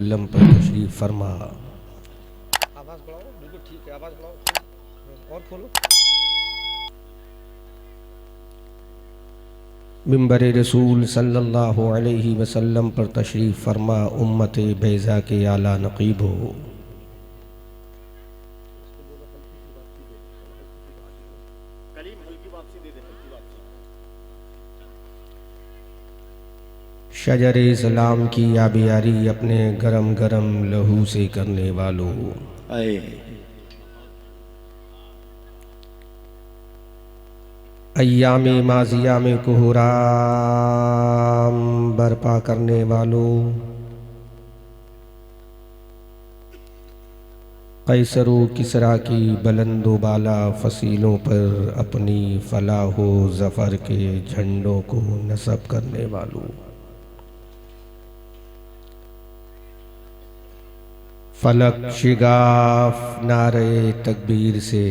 Lump पर तशरीफ फरमा। आवाज़ बढ़ाओ, बिल्कुल ठीक है, आवाज़ बढ़ाओ और खोलो। मिंबर रसूल सल्लल्लाहु अलैहि वसल्लम पर तशरीफ फरमा, उम्मत बैज़ा के आला नक़ीब हो। शजर इस्लाम की आबियारी अपने गरम गरम लहू से करने वालों, अय्याम माजिया में कोहराम बर्पा करने वालों, कैसरो किसरा की बुलंदो बाला फसीलों पर अपनी फलाहो ज़फ़र के झंडों को नस्ब करने वालों, फलक शिगाफ नारे तकबीर से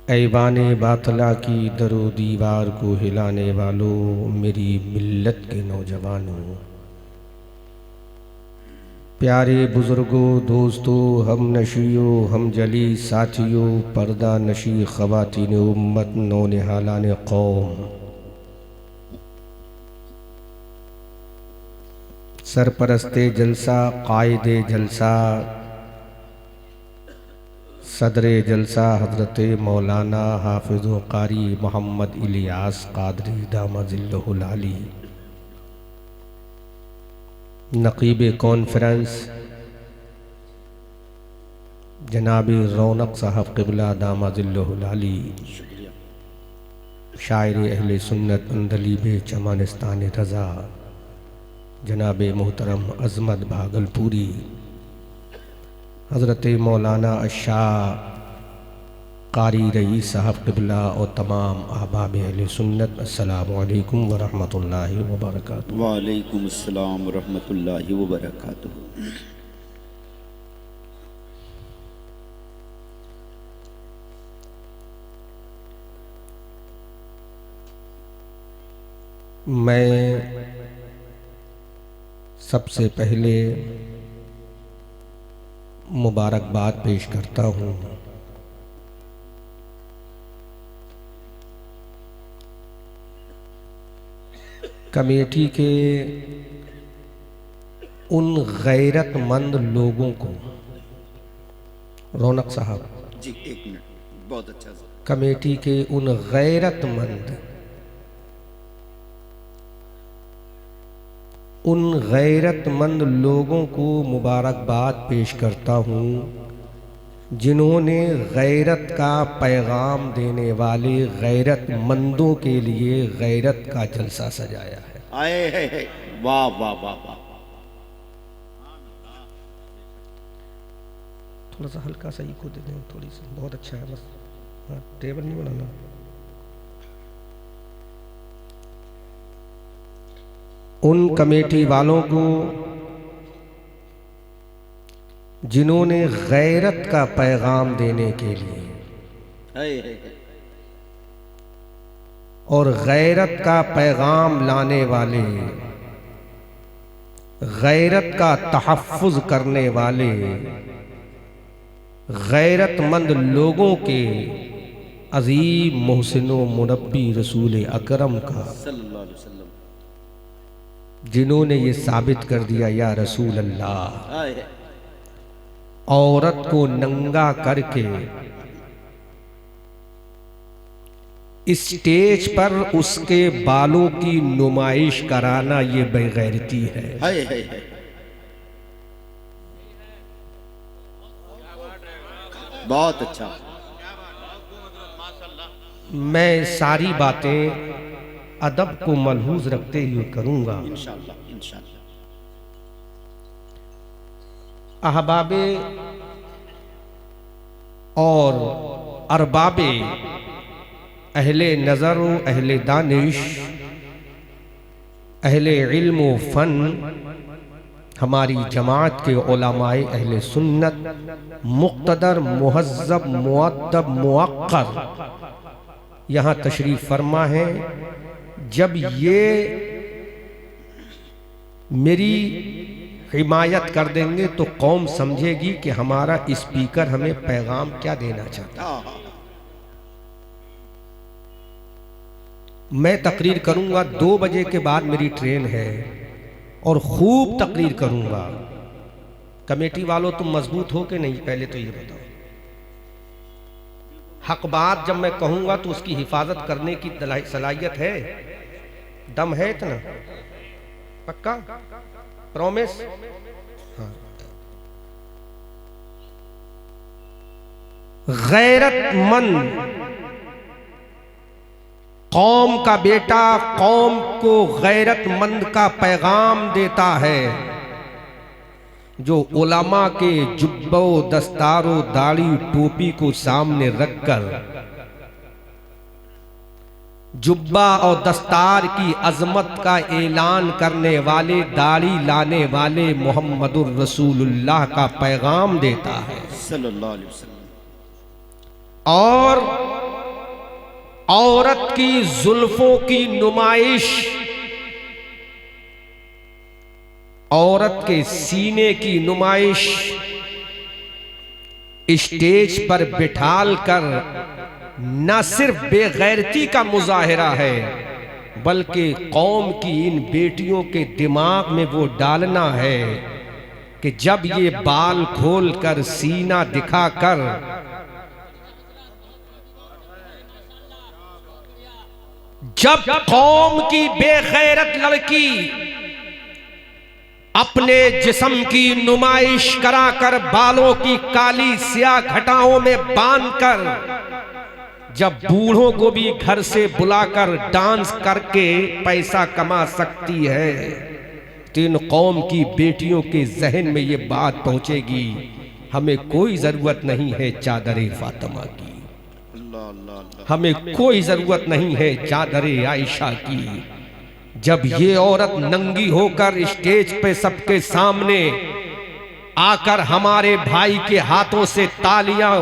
ऐवाने बातला की दरो दीवार को हिलाने वालों, मेरी मिल्लत के नौजवानों, प्यारे बुज़ुर्गों, दोस्तों, हम नशियों, हम जली साथियों, पर्दा नशी ख़वातीन उम्मत, नौनिहालान कौम, सरपरस्ते जलसा, कायदे जलसा, सदरे जलसा हज़रत मौलाना हाफिज़ व कारी मोहम्मद इलियास क़ादरी दामजिल्लहुल आली, नक़ीब कॉन्फ्रेंस जनाब रौनक साहब क़िबला दामजिल्लहुल आली, शायर अहले सुन्नत अंदलीब चमानिस्तान रज़ा जनाब मोहतरम अज़मत भागलपुरी, हज़रत मौलाना शाह कारी रईस साहब क़िबला और तमाम अहबाब अहले सुन्नत, अस्सलामु अलैकुम व रहमतुल्लाहि व बरकातुहू। वालेकुम अस्सलाम व रहमतुल्लाहि व बरकातुहू। मैं सबसे पहले मुबारकबाद पेश करता हूँ कमेटी के उन गैरतमंद लोगों को। रौनक साहब जी एक मिनट, बहुत अच्छा सर। कमेटी के उन गैरतमंद लोगों को मुबारकबाद पेश करता हूँ जिन्होंने गैरत का पैगाम देने वाले गैरतमंदों के लिए गैरत का जलसा सजाया है। आए है, वाह वाह वाह वाह। थोड़ा सा हल्का सा इको दे दें, थोड़ी सी, बहुत अच्छा है, बस हाँ, टेबल नहीं बनाना। उन कमेटी वालों को जिन्होंने गैरत का पैगाम देने के लिए और गैरत का पैगाम लाने वाले, गैरत का तहफ़्फ़ुज़ करने वाले गैरतमंद लोगों के अज़ीम मोहसिन व मुनब्बी रसूल अकरम का, सल्लल्लाहु अलैहि वसल्लम, जिन्होंने ये साबित कर दिया या रसूल अल्लाह, आए औरत को नंगा करके स्टेज पर उसके बालों की नुमाइश कराना ये बेगैरती है। है। बहुत अच्छा। मैं सारी बातें अदब को मलहूज रखते हुए करूंगा। इंशाअल्लाह इंशाअल्लाह। अहबाबे और अरबाबे अहले नज़र, अहले दानिश, अहले इल्म व फ़न, हमारी जमात के उलमाए अहले सुन्नत, मुक़्तदर, मुहज़्ज़ब, मुअद्दब, मुअक्कर यहाँ तशरीफ़ फरमा है। जब ये मेरी हिमायत कर देंगे तो कौम समझेगी कि हमारा स्पीकर हमें पैगाम क्या देना चाहता है। मैं तकरीर करूंगा 2 बजे के बाद मेरी ट्रेन है और खूब तकरीर करूंगा। कमेटी वालों तुम मजबूत हो कि नहीं, पहले तो ये बताओ। हक बात जब मैं कहूंगा तो उसकी हिफाजत करने की सलाहियत है, दम है इतना? पक्का? प्रॉमिस? हाँ। गैरतमंद कौम का बेटा कौम को गैरतमंद का पैगाम देता है, जो उलमा के जुब्बो दस्तारो दाढ़ी टोपी को सामने रखकर जुब्बा और दस्तार की अजमत का ऐलान करने वाले, दाढ़ी लाने वाले मोहम्मदुर रसूलुल्लाह का पैगाम देता है सल्लल्लाहु अलैहि वसल्लम। और औरत की जुल्फों की नुमाइश, औरत के सीने की नुमाइश स्टेज पर बिठाल कर न सिर्फ बेगैरती का मुजाहिरा है, बल्कि कौम की इन बेटियों के दिमाग में वो डालना है कि जब ये बाल खोलकर सीना दिखाकर जब कौम की बेगैरत लड़की अपने जिस्म की नुमाइश कराकर बालों की काली स्याह घटाओं में बांधकर जब बूढ़ों को भी घर से बुलाकर डांस करके पैसा कमा सकती है, तो इन कौम की बेटियों के जहन में ये बात पहुंचेगी, हमें कोई जरूरत नहीं है चादर फातिमा की, हमें कोई जरूरत नहीं है चादर आयशा की। जब ये औरत नंगी होकर स्टेज पे सबके सामने आकर हमारे भाई के हाथों से तालियां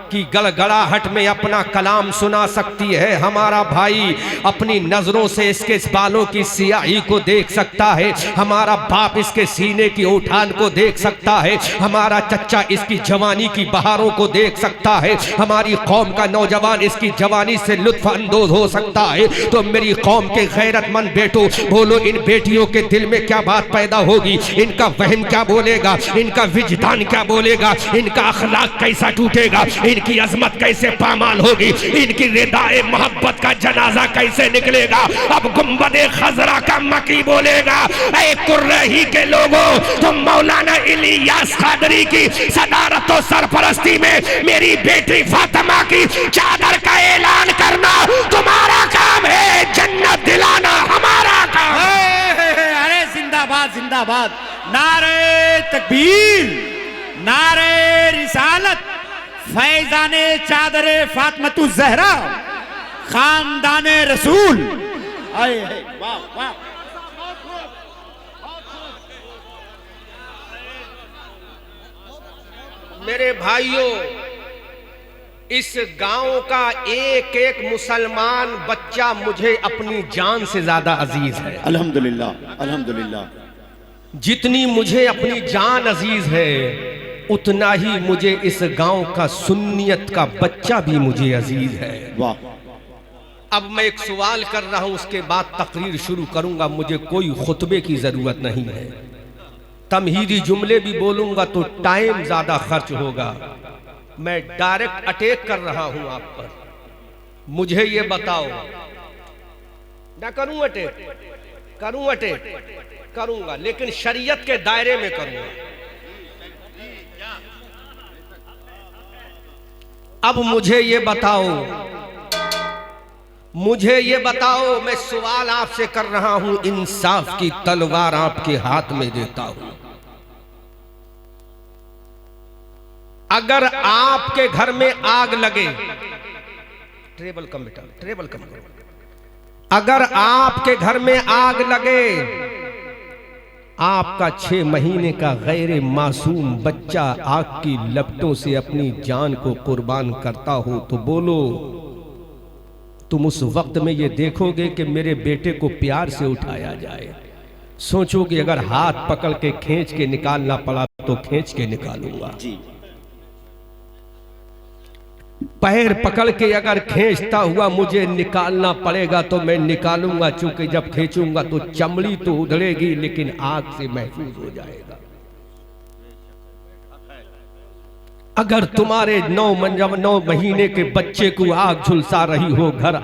की गड़गड़ाहट में अपना कलाम सुना सकती है, हमारा भाई अपनी नजरों से इसके बालों की सियाही को देख सकता है, हमारा बाप इसके सीने की उठान को देख सकता है, हमारा चच्चा इसकी जवानी की बहारों को देख सकता है, हमारी कौम का नौजवान इसकी जवानी से लुत्फ अंदोज हो सकता है, तो मेरी कौम के गैरतमंद बेटों, बोलो इन बेटियों के दिल में क्या बात पैदा होगी, इनका वहन क्या बोलेगा, इनका विजदान क्या बोलेगा, इनका अखलाक कैसा टूटेगा, इनकी अजमत कैसे पामाल होगी, इनकी रिदाए मोहब्बत का जनाजा कैसे निकलेगा। अब गुंबदे खजरा का मकी बोलेगा, ऐ कुर्रही के लोगों, तुम मौलाना इलियास कादरी की सदारत और सरपरस्ती में मेरी बेटी फातिमा की चादर का ऐलान करना तुम्हारा काम है, जन्नत दिलाना हमारा काम। अरे जिंदाबाद जिंदाबाद, नारे तकबीर, नारे रिसालत, फैजाने चादरे फातिमतु ज़हरा, खानदाने रसूल। वाह वाह। मेरे भाइयों, इस गांव का एक एक मुसलमान बच्चा मुझे अपनी जान से ज्यादा अजीज है। अल्हम्दुलिल्लाह अल्हम्दुलिल्लाह। जितनी मुझे अपनी जान अजीज है, उतना ही मुझे इस गांव का सुन्नियत का बच्चा भी मुझे अजीज है। वाह। अब मैं एक सवाल कर रहा हूं, उसके बाद तकरीर शुरू करूंगा। मुझे कोई खुतबे की जरूरत नहीं है, तमहीदी जुमले भी बोलूंगा तो टाइम ज्यादा खर्च होगा। मैं डायरेक्ट अटैक कर रहा हूं आप पर। मुझे ये बताओ, ना करूं अटैक? करूं अटैक? करूंगा, लेकिन शरीयत के दायरे में करूंगा। अब मुझे ये बताओ, मुझे ये बताओ, मैं सवाल आपसे कर रहा हूं, इंसाफ की तलवार आपके हाथ में देता हूं। अगर आपके घर में आग लगे, ट्रेबल कम बेटा, ट्रेबल कम करो। अगर आपके घर में आग लगे, आपका 6 महीने का गैर मासूम बच्चा आग की लपटों से अपनी जान को कुर्बान करता हो, तो बोलो तुम उस वक्त में ये देखोगे कि मेरे बेटे को प्यार से उठाया जाए। सोचोगे अगर हाथ पकड़ के खींच के निकालना पड़ा तो खींच के निकालूंगा, जी। पैर पकड़ के अगर खींचता हुआ मुझे निकालना पड़ेगा तो मैं निकालूंगा, चूंकि जब खींचूंगा तो चमड़ी तो उधड़ेगी लेकिन आग से महफूज हो जाएगा। अगर तुम्हारे 9 महीने के बच्चे को आग झुलसा रही हो, घर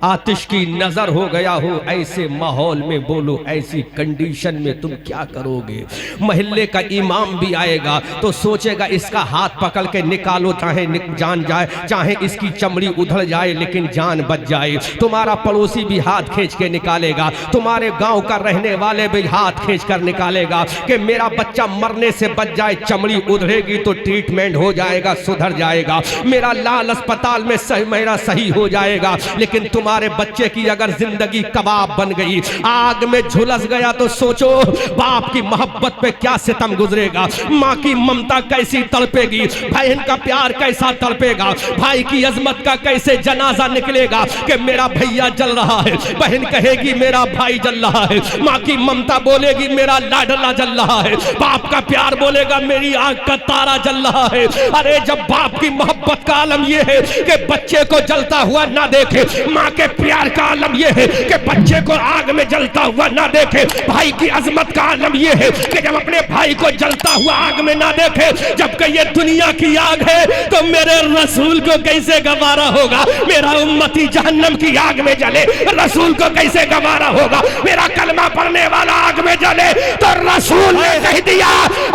आतिश की नजर हो गया हो, ऐसे माहौल में बोलो ऐसी कंडीशन में तुम क्या करोगे? मोहल्ले का इमाम भी आएगा तो सोचेगा इसका हाथ पकड़ के निकालो, चाहे जान जाए चाहे इसकी चमड़ी उधड़ जाए लेकिन जान बच जाए। तुम्हारा पड़ोसी भी हाथ खींच के निकालेगा, तुम्हारे गांव का रहने वाले भी हाथ खींच कर निकालेगा कि मेरा बच्चा मरने से बच जाए, चमड़ी उधड़ेगी तो ट्रीटमेंट हो जाएगा, सुधर जाएगा, मेरा लाल अस्पताल में मेरा सही हो जाएगा। लेकिन तुम्हारे बच्चे की अगर जिंदगी कबाब बन गई, आग में झुलस गया, तो सोचो बाप की मोहब्बत पे क्या सितम गुजरेगा, माँ की ममता कैसी तड़पेगी, बहन का प्यार कैसा तड़पेगा, भाई की अजमत का कैसे जनाजा निकलेगा कि मेरा भैया जल रहा है, बहन कहेगी मेरा भाई जल रहा है, माँ की ममता बोलेगी मेरा लाडला जल रहा है, बाप का प्यार बोलेगा मेरी आंख का तारा जल रहा है। अरे जब बाप की मोहब्बत का आलम यह है कि बच्चे को जलता हुआ ना देखे, माँ के प्यार का आलम यह है कि बच्चे को आग में जलता हुआ ना देखे, भाई की अजमत का आलम यह है कि जब अपने भाई को जलता हुआ आग में ना देखे, जबकि ये दुनिया की आग है तो मेरे रसूल को कैसे गवारा होगा? मेरा उम्मती जहन्नम की आग में जले, रसूल को कैसे गवारा होगा? मेरा कलमा पढ़ने वाला आग में जले तो रसूल ने कह दिया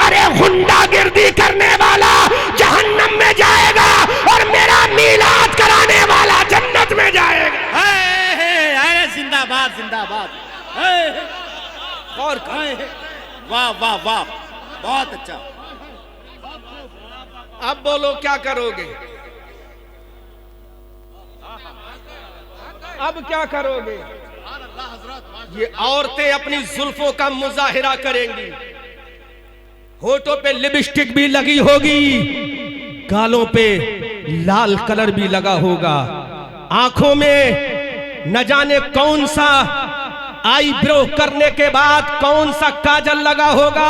अरे गुंडागिर्दी करने वाला जहन्नम में जाएगा और मेरा मीलाद कराने वाला जन्नत में जाएगा। जिंदाबाद जिंदाबाद। और वाह वाह वाह, बहुत अच्छा। अब बोलो क्या करोगे? अब क्या करोगे? ये औरतें अपनी जुल्फों का मुजाहिरा करेंगी, होठों पे लिपस्टिक भी लगी होगी, गालों पे लाल कलर भी लगा होगा, आंखों में न जाने कौन सा आईब्रो करने के बाद कौन सा काजल लगा होगा।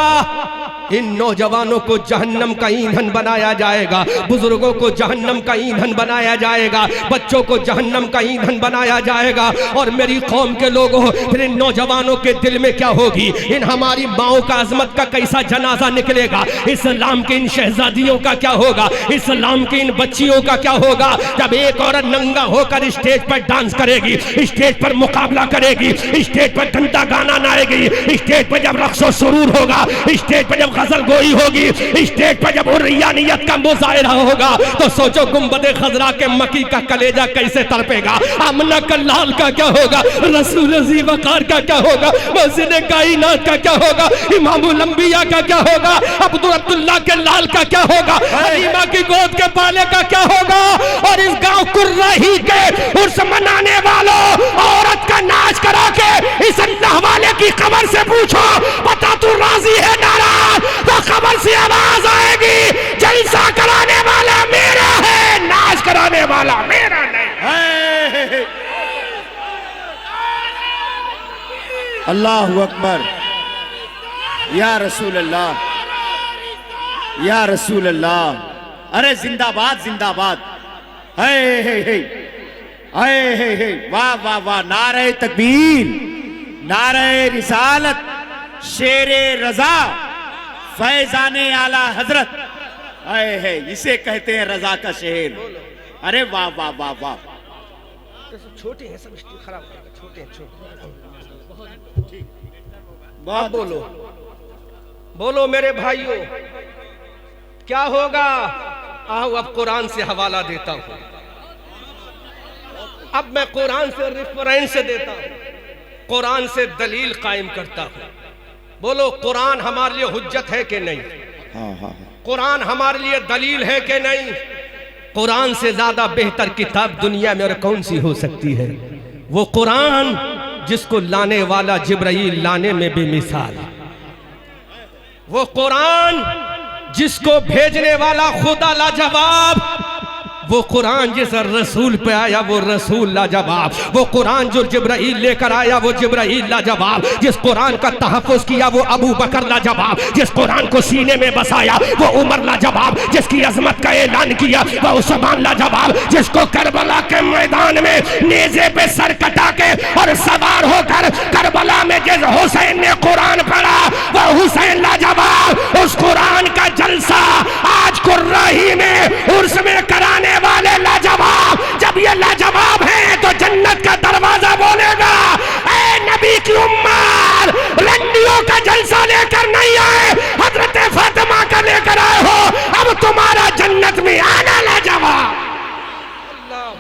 इन नौजवानों को जहन्नम का ईंधन बनाया जाएगा, बुजुर्गों को जहन्नम का ईंधन बनाया जाएगा, बच्चों को जहन्नम का ईंधन बनाया जाएगा। और मेरी कौम के लोगों, फिर इन नौजवानों के दिल में क्या होगी? इन हमारी माओ का अजमत का कैसा जनाजा निकलेगा? इस्लाम की इन शहजादियों का क्या होगा? इस्लाम की इन बच्चियों का क्या होगा? जब एक औरत नंगा होकर स्टेज पर डांस करेगी, स्टेज पर मुकाबला करेगी, स्टेज पर घंटा गाना गाएगी, स्टेज पर जब रक्सो सुरूर होगा, स्टेज पर जब गजल गोई होगी, स्टेज पर जब उर्रियानियत का मुजाहिरा होगा, तो सोचो गुंबदे खजरा के मकी का कलेजा कैसे तड़पेगा। आमना का लाल का क्या होगा? रसूल जी वकार का क्या होगा? मस्जिद कायनात का क्या होगा? इमामुल अंबिया का क्या होगा? अब्दुल्लाह के लाल का क्या होगा? हलीमा की गोद के पाले का क्या होगा? और इस गांव कुर्राही के उर्स मनाने वालों, औरत का नाच करा के इस अल्लाह वाले की कब्र से पूछो बता तू राजी है नाराज, तो कब्र से आवाज आएगी जलसा कराने वाला मेरा है, नाच कराने वाला मेरा नहीं। अल्लाहु अकबर, या रसूल अल्लाह, या रसूल अल्लाह। अरे जिंदाबाद जिंदाबाद। वाह वाह वाह, नारे तकबीर, नारे रिसालत, शेरे रजा, फैजाने आला हजरत, है इसे कहते हैं रजा का शेर। अरे वाह वाह वाह वाह। छोटे हैं सब, खराब छोटे हैं, छोटे। बहुत बोलो बोलो मेरे भाइयों, क्या होगा? आओ अब कुरान से हवाला देता हूं, अब मैं कुरान से रेफरेंस देता हूं, कुरान से दलील कायम करता हूं। बोलो कुरान हमारे लिए हुज्जत है कि नहीं? हाँ हाँ। कुरान हमारे लिए दलील है कि नहीं? कुरान से ज्यादा बेहतर किताब दुनिया में और कौन सी हो सकती है? वो कुरान जिसको लाने वाला जिब्राइल लाने में बेमिसाल, वो कुरान जिसको भेजने वाला खुदा लाजवाब, वो कुरान जिस रसूल पे आया वो रसूल लाजवाब, वो कुरान जो जिब्राइल लेकर आया वो जिब्राइल लाजवाब, जिस कुरान का तहफ़्फ़ुज़ किया वो अबू बकर लाजवाब, जिस कुरान को सीने में बसाया वो उमर लाजवाब, जिसकी अजमत का ऐलान किया वो उस्मान लाजवाब, जिसको करबला के मैदान में नेज़े पे सर कटा के और सवार होकर करबला में जिस हुसैन ने कुरान पढ़ा वो हुसैन लाजवाब। उस कुरान का जलसा आज कुर्राही में उर्स में कराने वाले लाजवाब। जब ये लाजवाब है तो जन्नत का दरवाजा बोलेगा ऐ नबी की उम्मत, रंडियों का जलसा लेकर नहीं आए, हजरत फातिमा का लेकर आए हो, अब तुम्हारा जन्नत में आना लाजवाब।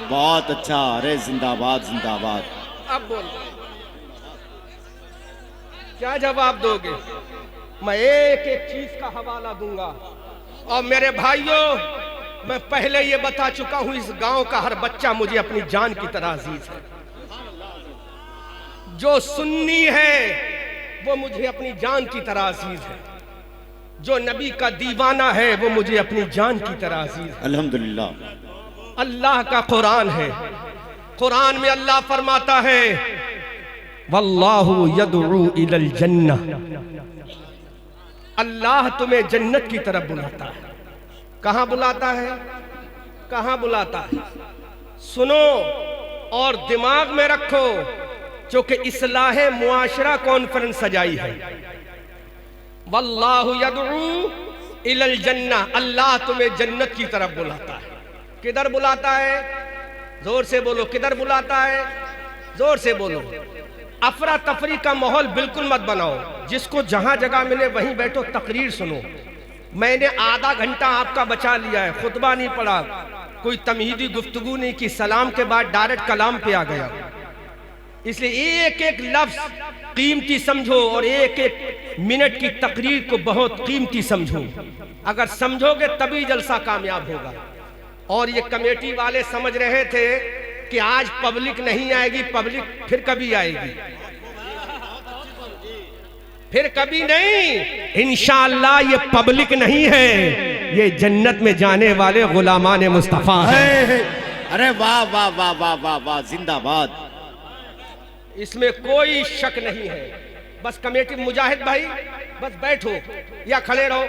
बहुत अच्छा, अरे जिंदाबाद जिंदाबाद। अब बोल, क्या जवाब दोगे? मैं एक एक चीज का हवाला दूंगा। और मेरे भाइयों, मैं पहले ये बता चुका हूं, इस गांव का हर बच्चा मुझे अपनी जान की तरह अजीज है। जो सुन्नी है वो मुझे अपनी जान की तरह अजीज है, जो नबी का दीवाना है वो मुझे अपनी जान की तरह अजीज है। अल्हम्दुलिल्लाह। अल्लाह का कुरान है, कुरान में अल्लाह फरमाता है वल्लाहु यदउ इलल जन्नह, अल्लाह तुम्हें जन्नत की तरफ बुलाता है। कहां बुलाता है? कहां बुलाता है? सुनो और दिमाग में रखो, क्योंकि इस्लाहे मुआशरा कॉन्फ्रेंस सजाई है। वल्लाहु यदउ इलल जन्नह, अल्लाह तुम्हें जन्नत की तरफ बुलाता है। किधर बुलाता है? जोर से बोलो, किधर बुलाता है? जोर से बोलो। अफरा तफरी का माहौल बिल्कुल मत बनाओ, जिसको जहां जगह मिले वहीं बैठो, तकरीर सुनो। मैंने आधा घंटा आपका बचा लिया है, खुतबा नहीं पढ़ा, कोई तमहीदी गुफ्तगू नहीं की, सलाम के बाद डायरेक्ट कलाम पे आ गया। इसलिए एक एक लफ्ज कीमती समझो और एक एक मिनट की तकरीर को बहुत कीमती समझो। अगर समझोगे तभी जलसा कामयाब होगा। और ये कमेटी वाले समझ रहे थे कि आज पब्लिक नहीं आएगी, पब्लिक फिर कभी आएगी, फिर कभी नहीं। इंशाअल्लाह ये पब्लिक नहीं है, ये जन्नत में जाने वाले गुलामान मुस्तफा है। अरे वाह वाह वाह वाह वाह वाह, जिंदाबाद। इसमें कोई शक नहीं है। बस कमेटी मुजाहिद भाई बस बैठो या खड़े रहो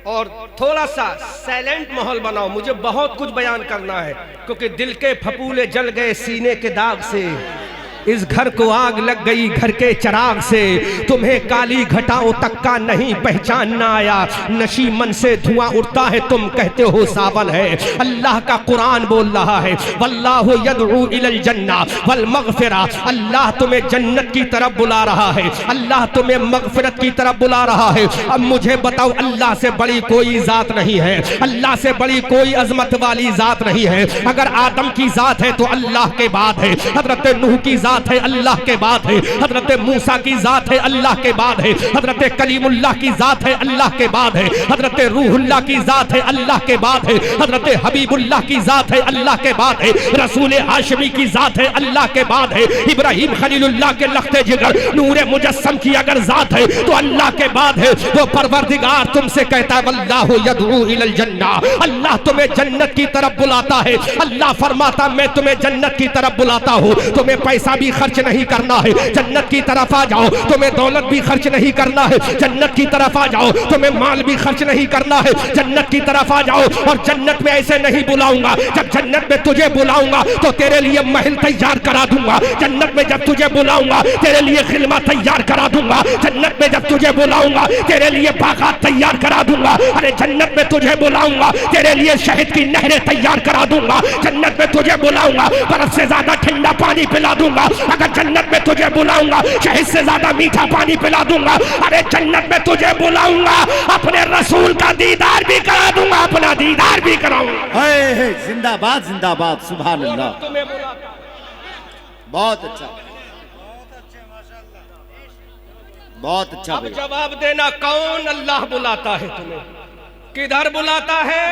और थोड़ा सा साइलेंट माहौल बनाओ। मुझे बहुत कुछ बयान करना है, क्योंकि दिल के फपूले जल गए सीने के दाग से, इस घर को आग लग गई घर के चिराग से, तुम्हें काली घटाओं तक का नहीं पहचानना आया, नशी मन से धुआं उठता है तुम कहते हो सावन है। अल्लाह का कुरान बोल रहा है वल्लाहु यदउ इलल जन्नह वल मगफिरा, अल्लाह तुम्हें जन्नत की तरफ बुला रहा है, अल्लाह तुम्हें मगफिरत की तरफ बुला रहा है। अब मुझे बताओ, अल्लाह से बड़ी कोई जात नहीं है, अल्लाह से बड़ी कोई अजमत वाली जात नहीं है। अगर आदम की जात है तो अल्लाह के बाद है, हजरत नूह की जात है अल्लाह के बाद है, हजरत मूसा की जात है अल्लाह के बाद है, हजरत कलीमुल्लाह की जात है अल्लाह के बाद है, हजरत रूहुल्लाह की जात है अल्लाह के बाद है, हजरत हबीबुल्लाह की जात है अल्लाह के बाद है, रसूल हाशमी की जात है अल्लाह के बाद है, इब्राहिम खलीलुल्लाह के लख्ते जिगर नूरे मुजस्सम की अगर जात है तो अल्लाह के बाद है। वो परवरदिगार तुमसे कहता है वल्लाहु यदउ इलल जन्नह, अल्लाह तुम्हें जन्नत की तरफ बुलाता है। अल्लाह फरमाता मैं तुम्हें जन्नत की तरफ बुलाता हूँ, तुम्हें पैसा भी खर्च नहीं करना है, जन्नत की तरफ आ जाओ, तुम्हें दौलत भी खर्च नहीं करना है, जन्नत की तरफ आ जाओ, तुम्हें माल भी खर्च नहीं करना है, जन्नत की तरफ आ जाओ। और जन्नत में ऐसे नहीं बुलाऊंगा, जब जन्नत में तुझे बुलाऊंगा तो तेरे लिए महल तैयार करा दूंगा, जन्नत में जब तुझे बुलाऊंगा तेरे लिए खिलमा तैयार करा दूंगा, जन्नत में जब तुझे बुलाऊंगा तेरे लिए बागात तैयार करा दूंगा, अरे जन्नत में तुझे बुलाऊंगा तेरे लिए शहद की नहरें तैयार करा दूंगा, जन्नत में तुझे बुलाऊंगा बर्फ से ज्यादा ठंडा पानी पिला दूंगा, अगर जन्नत में तुझे बुलाऊंगा शहद से ज्यादा मीठा पानी पिला दूंगा, अरे जन्नत में तुझे बुलाऊंगा अपने रसूल का दीदार भी करा दूंगा, अपना दीदार भी कराऊंगा। जिंदाबाद जिंदाबाद, सुभान अल्लाह। तुम्हें बुलाता, बहुत अच्छा, बहुत अच्छा। अब जवाब देना, कौन अल्लाह बुलाता है तुम्हें? किधर बुलाता है?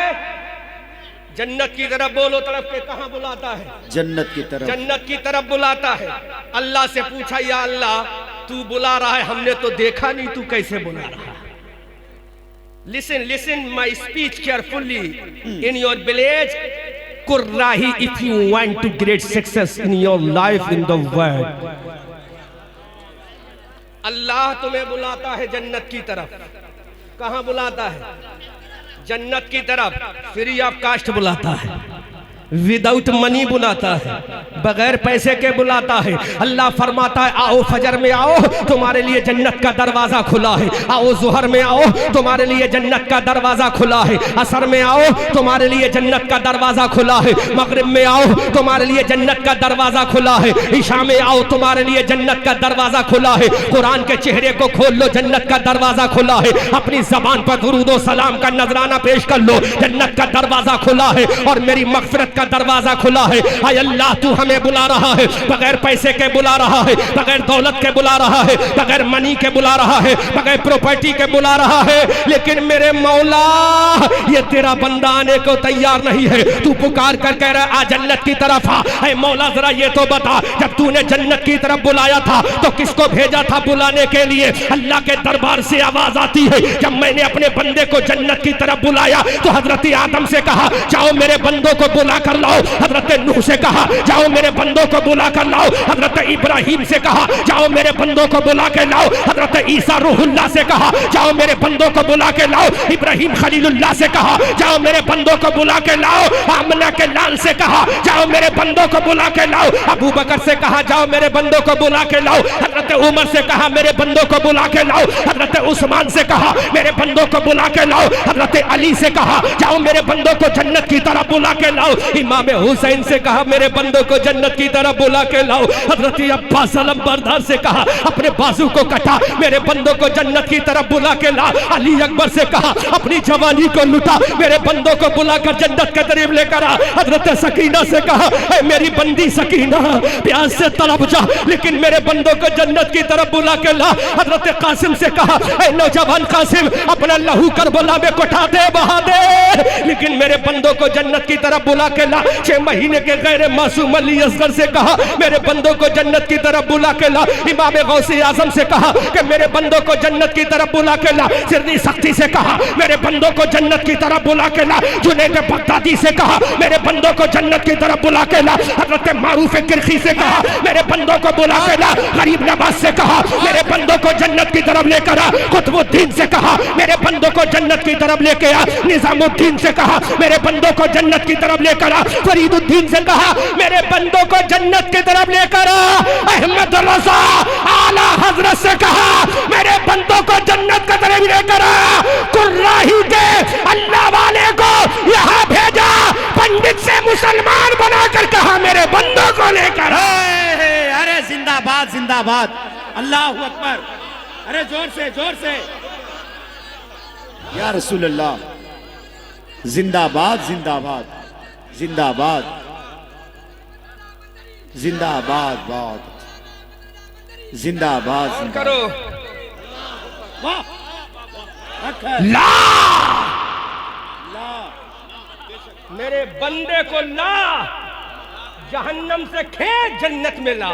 जन्नत की तरफ बोलो, तरफ के कहां बुलाता है? जन्नत की तरफ, जन्नत की तरफ बुलाता है। अल्लाह से पूछा या अल्लाह तू बुला रहा है, हमने तो देखा नहीं, तू कैसे बुला रहा है? Listen listen my speech carefully. In your village Kurrahi if you want to great success in your life in the world. Allah तुम्हें बुलाता है जन्नत की तरफ। कहां बुलाता है? जन्नत की तरफ। फ्री ऑफ कास्ट बुलाता है, विदाउट मनी बुलाता है, बगैर पैसे के बुलाता है। अल्लाह फरमाता है आओ फजर में आओ, तुम्हारे लिए जन्नत का दरवाजा खुला है। आओ जुहर में आओ, तुम्हारे लिए जन्नत का दरवाजा खुला है। असर में आओ, तुम्हारे लिए जन्नत का दरवाजा खुला है। मगरिब में आओ, तुम्हारे लिए जन्नत का दरवाजा खुला है। ईशा में आओ, तुम्हारे लिए जन्नत का दरवाजा खुला है। कुरान के चेहरे को खोल लो, जन्नत का दरवाजा खुला है। अपनी जबान पर दुरूद व सलाम का नजराना पेश कर लो, जन्नत का दरवाजा खुला है। और मेरी मगफिरत का दरवाजा खुला है। आय अल्लाह तू हमें बुला रहा है, बगैर पैसे के बुला रहा है, बगैर दौलत के बुला रहा है, बगैर मनी के बुला रहा है, बगैर प्रॉपर्टी के बुला रहा है। लेकिन मेरे मौला ये तेरा बंदा आने को तैयार नहीं है। तू पुकार कर कह रहा आ जन्नत की तरफ आ। ऐ मौला जरा ये तो बता, जब तूने जन्नत की तरफ बुलाया था तो किसको भेजा था बुलाने के लिए? अल्लाह के दरबार से आवाज आती है, जब मैंने अपने बंदे को जन्नत की तरफ बुलाया तो हजरत आदम से कहा जाओ मेरे बंदों को बुला कर लाओ। हजरत नूह से कहा जाओ मेरे बंदों को बुला कर लाओ। हजरत इब्राहिम से कहा जाओ मेरे बंदों को बुला के लाओ। हजरत ईसा रूहुल्लाह से कहा जाओ मेरे बंदों को बुला के लाओ। इब्राहिम खलीलुल्लाह से कहा जाओ मेरे बंदों को बुला के लाओ। आमना के लाल से कहा जाओ मेरे बंदों को बुला के लाओ। अबू बकर से कहा जाओ मेरे बंदों को बुला के लाओ। हजरत उमर से कहा मेरे बंदों को बुला के लाओ। हजरत उस्मान से कहा मेरे बंदों को बुला के लाओ। हजरत अली से कहा जाओ मेरे बंदों को जन्नत की तरफ बुला के लाओ। इमाम हुसैन से कहा मेरे बंदों को जन्नत की तरफ बुला के लाओ। हजरत अब्बास अलमबरदार से कहा अपने बाजू को कटा, मेरे बंदों को जन्नत की तरफ बुला के ला। अली अकबर से कहा अपनी जवानी को लुटा, मेरे बंदों को बुलाकर जन्नत के करीब लेकर आ। हजरत सकीना से कहा मेरी बंदी सकीना प्यास से तड़प जा, लेकिन मेरे बंदों को जन्नत की तरफ बुला के ला। हजरत कासिम से कहा नौजवान कासिम अपना लहू करबला में कोठा दे बहा दे, लेकिन मेरे बंदों को जन्नत की तरफ बुला के ला। 6 महीने के गैर मासूम अली असगर से कहा मेरे बंदों को जन्नत की तरफ बुला के ला। इमाम गौसे आजम से कहा कि मेरे बंदों को जन्नत की तरफ बुला के ला। सिरनी सख्ती से कहा मेरे बंदों को जन्नत की तरफ बुला के ला। जुनैद बगदादी से कहा मेरे बंदों को जन्नत की तरफ बुला के ला। हजरत मारूफ किरखी से कहा मेरे बंदों को बुला के ला। गरीब नवाज से कहा मेरे बंदों को जन्नत की तरफ लेकर आ। कुतुबुद्दीन से कहा मेरे बंदों को जन्नत की तरफ लेके आ। निजामुद्दीन से कहा मेरे बंदों को जन्नत की तरफ लेकर आ। फरीदुद्दीन से कहा मेरे बंदों को जन्नत की तरफ लेकर आ। अहमद रजा आला हजरत से कहा मेरे बंदों को जन्नत की तरफ लेकर आ। कुर्राही के अल्लाह वाले को यहाँ भेजा, पंडित से मुसलमान बनाकर कहा मेरे बंदों को लेकर आ। अरे जिंदाबाद जिंदाबाद, अल्लाह अकबर, अरे जोर से या रसूल अल्लाह, जिंदाबाद जिंदाबाद जिंदाबाद जिंदाबाद, बहुत जिंदाबाद करो ला मेरे बंदे को ला, जहन्नम से खींच जन्नत में ला।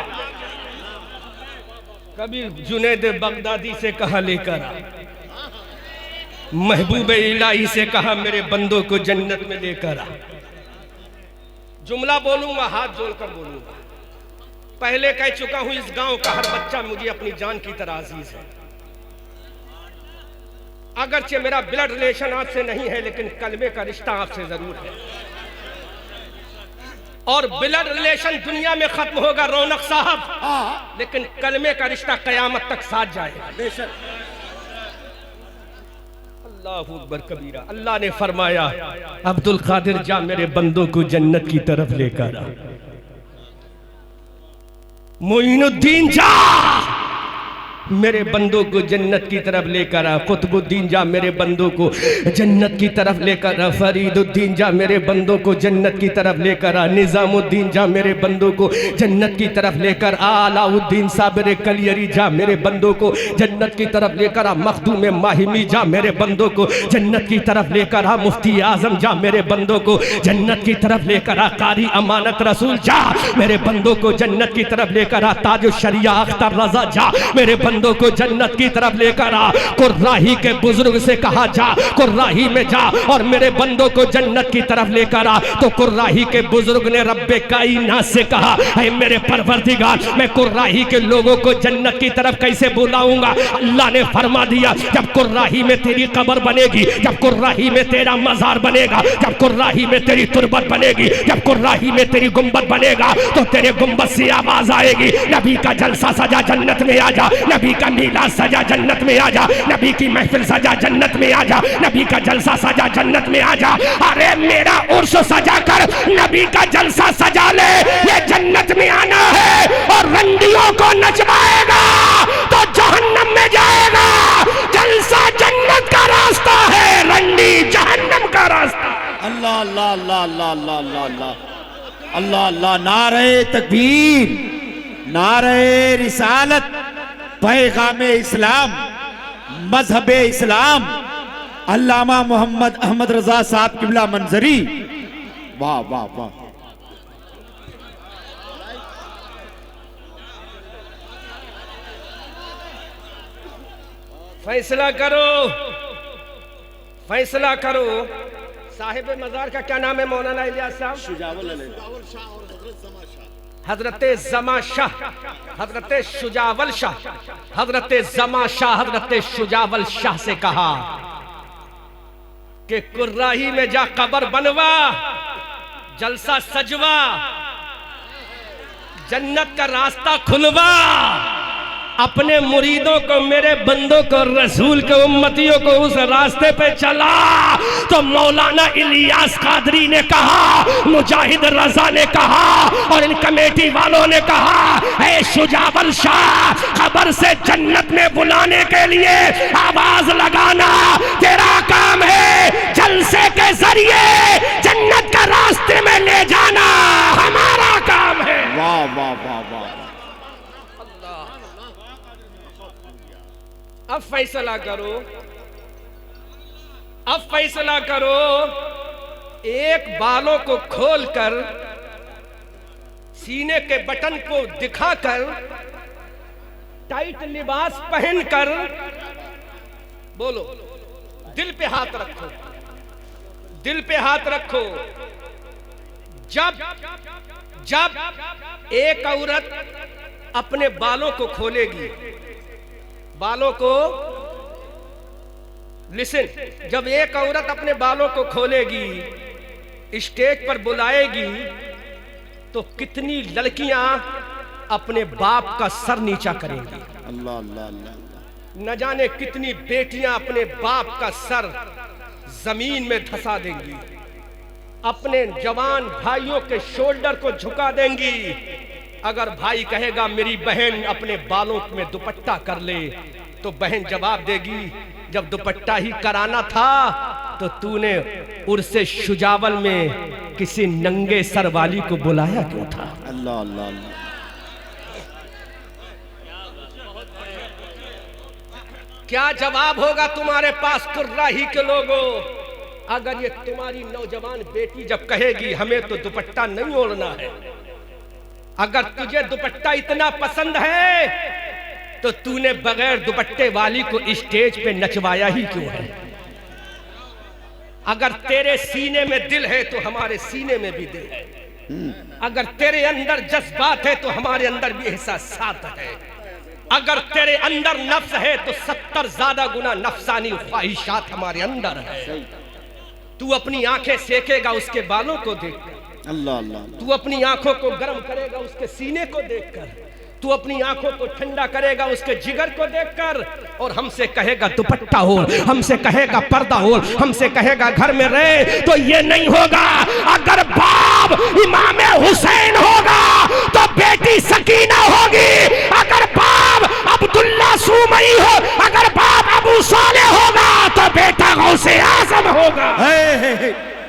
कभी जुनैद बगदादी से कहा लेकर आ। महबूब इलाही से कहा मेरे बंदों को जन्नत में लेकर आ। जुमला बोलूंगा हाथ जोड़कर बोलूंगा। पहले कह चुका हूं इस गांव का हर बच्चा मुझे अपनी जान की तरह अजीज है। अगरचे मेरा ब्लड रिलेशन आपसे नहीं है, लेकिन कलमे का रिश्ता आपसे जरूर है। और ब्लड रिलेशन दुनिया में खत्म होगा रौनक साहब, लेकिन कलमे का रिश्ता कयामत तक साथ जाएगा। अल्लाहु अकबर कबीरा। अल्लाह ने फरमाया अब्दुल कादिर जा मेरे बंदों को जन्नत की तरफ लेकर आ। मोइनुद्दीन जा मेरे बंदों को जन्नत की तरफ लेकर आ। कुतुबुद्दीन जा मेरे बंदों को जन्नत की तरफ लेकर आ। फरीदुद्दीन जा मेरे बंदों को जन्नत की तरफ लेकर आ। निजामुद्दीन जा मेरे बंदों को जन्नत की तरफ लेकर आ। अलाउद्दीन साबिर कलियरी जा मेरे बंदों को जन्नत की तरफ लेकर आ। मखदूम माहिमी जा मेरे बंदों को जन्नत की तरफ लेकर आ। मुफ्ती आजम जा मेरे बंदों को जन्नत की तरफ लेकर आ। कारी अमानत रसूल जा मेरे बंदों को जन्नत की तरफ लेकर आ। ताजुश शरिया अख्तर रजा जा मेरे बंदों को जन्नत की तरफ लेकर आ। कुर्राही के बुजुर्ग से कहा जा, कुर्राही में जा और मेरे बंदों को जन्नत की तरफ लेकर आ। तो कुर्राही के बुजुर्ग ने रब्बे कायनात से कहा, ऐ मेरे परवरदिगार, मैं कुर्राही के लोगों को जन्नत की तरफ कैसे बुलाऊंगा। अल्लाह ने फरमा दिया, जब कुर्राही में तेरी कब्र बनेगी, जब कुर्राही में तेरा मजार बनेगा, जब कुर्राही में तेरी तुरबत बनेगी, जब कुर्राही में तेरी गुंबद बनेगा, तो तेरे गुंबद से आवाज आएगी, नबी का जलसा सजा जन्नत में आ जा, नबी का मीलाद सजा जन्नत में आ जा, नबी की महफिल सजा जन्नत में आ जा, नबी का जलसा सजा जन्नत में आ जा। अरे मेरा उर्स सजा कर नबी का जलसा सजा ले, ये जन्नत में आना है और रंडियों को नचवाएगा तो जहन्नम में जाएगा। जलसा जन्नत का रास्ता है, रंडी जहन्नम का रास्ता। अल्लाह अल्लाह अल्लाह अल्लाह अल्लाह अल्लाह अल्लाह अल्लाह अल्लाह। नारे तकबीर, नारे रिसालत, पैगामे इस्लाम, मजहबे इस्लाम, अल्लामा मोहम्मद अहमद रजा साहब किबला मंजरी। वाह वाह वाह। फैसला करो, फैसला करो। साहिब मजार का क्या नाम है मौलाना इलियास साहब? हजरत जमा शाह, हजरत शुजावल शाह, हजरत जमा शाह, हजरत शुजावल शाह से कहा कि कुर्राही में जा कब्र बनवा, जलसा सजवा, जन्नत का रास्ता खुलवा, अपने मुरीदों को, मेरे बंदों को, रसूल के उम्मतियों को उस रास्ते पे चला। तो मौलाना इलियास कादरी ने कहा, मुजाहिद रजा ने कहा और इन कमेटी वालों ने कहा, ऐ शुजावल शाह, खबर से जन्नत में बुलाने के लिए आवाज लगाना तेरा काम है, जलसे के जरिए जन्नत का रास्ते में ले जाना हमारा काम है। वाह वाह वाह वाह। अब फैसला करो, अब फैसला करो। एक बालों को खोलकर, सीने के बटन को दिखाकर, टाइट लिबास पहनकर बोलो, दिल पे हाथ रखो, दिल पे हाथ रखो। जब जब एक औरत अपने बालों को खोलेगी, बालों को लिसन, जब एक औरत अपने बालों को खोलेगी, स्टेज पर बुलाएगी, तो कितनी लड़कियां अपने बाप का सर नीचा करेंगी। अल्लाह अल्लाह अल्लाह। न जाने कितनी बेटियां अपने बाप का सर जमीन में धंसा देंगी, अपने जवान भाइयों के शोल्डर को झुका देंगी। अगर भाई कहेगा मेरी बहन अपने बालों में दुपट्टा कर ले, तो बहन जवाब देगी, जब दुपट्टा ही कराना था तो तूने उर्से शुजावल में किसी नंगे सर वाली को बुलाया क्यों था। अल्लाह अल्लाह अल्लाह। क्या जवाब होगा तुम्हारे पास कुर्राही के लोगों? अगर ये तुम्हारी नौजवान बेटी जब कहेगी हमें तो दुपट्टा नहीं ओढ़ना है, अगर तुझे दुपट्टा इतना पसंद है तो तूने बगैर दुपट्टे वाली को स्टेज पे नचवाया ही क्यों है? अगर तेरे सीने में दिल है तो हमारे सीने में भी दिल है, अगर तेरे अंदर जज्बात है तो हमारे अंदर भी एहसासात है, अगर तेरे अंदर नफ्स है तो 70 ज्यादा गुना नफसानी ख्वाहिशात हमारे अंदर है। तू अपनी आंखें सेकेगा उसके बालों को देखकर, अल्लाह अल्लाह। तू अपनी आंखों को गर्म करेगा उसके सीने को देखकर, तू अपनी आंखों को ठंडा करेगा उसके जिगर को देखकर, और हमसे कहेगा दुपट्टा हो, हमसे कहेगा पर्दा हो, हमसे कहेगा घर में रहे। तो ये नहीं होगा। अगर बाप इमाम हुसैन होगा तो बेटी सकीना होगी, अगर बाप अब्दुल्ला सुमई हो, अगर बाप अबू साले होगा तो बेटा गौसे आजम होगा।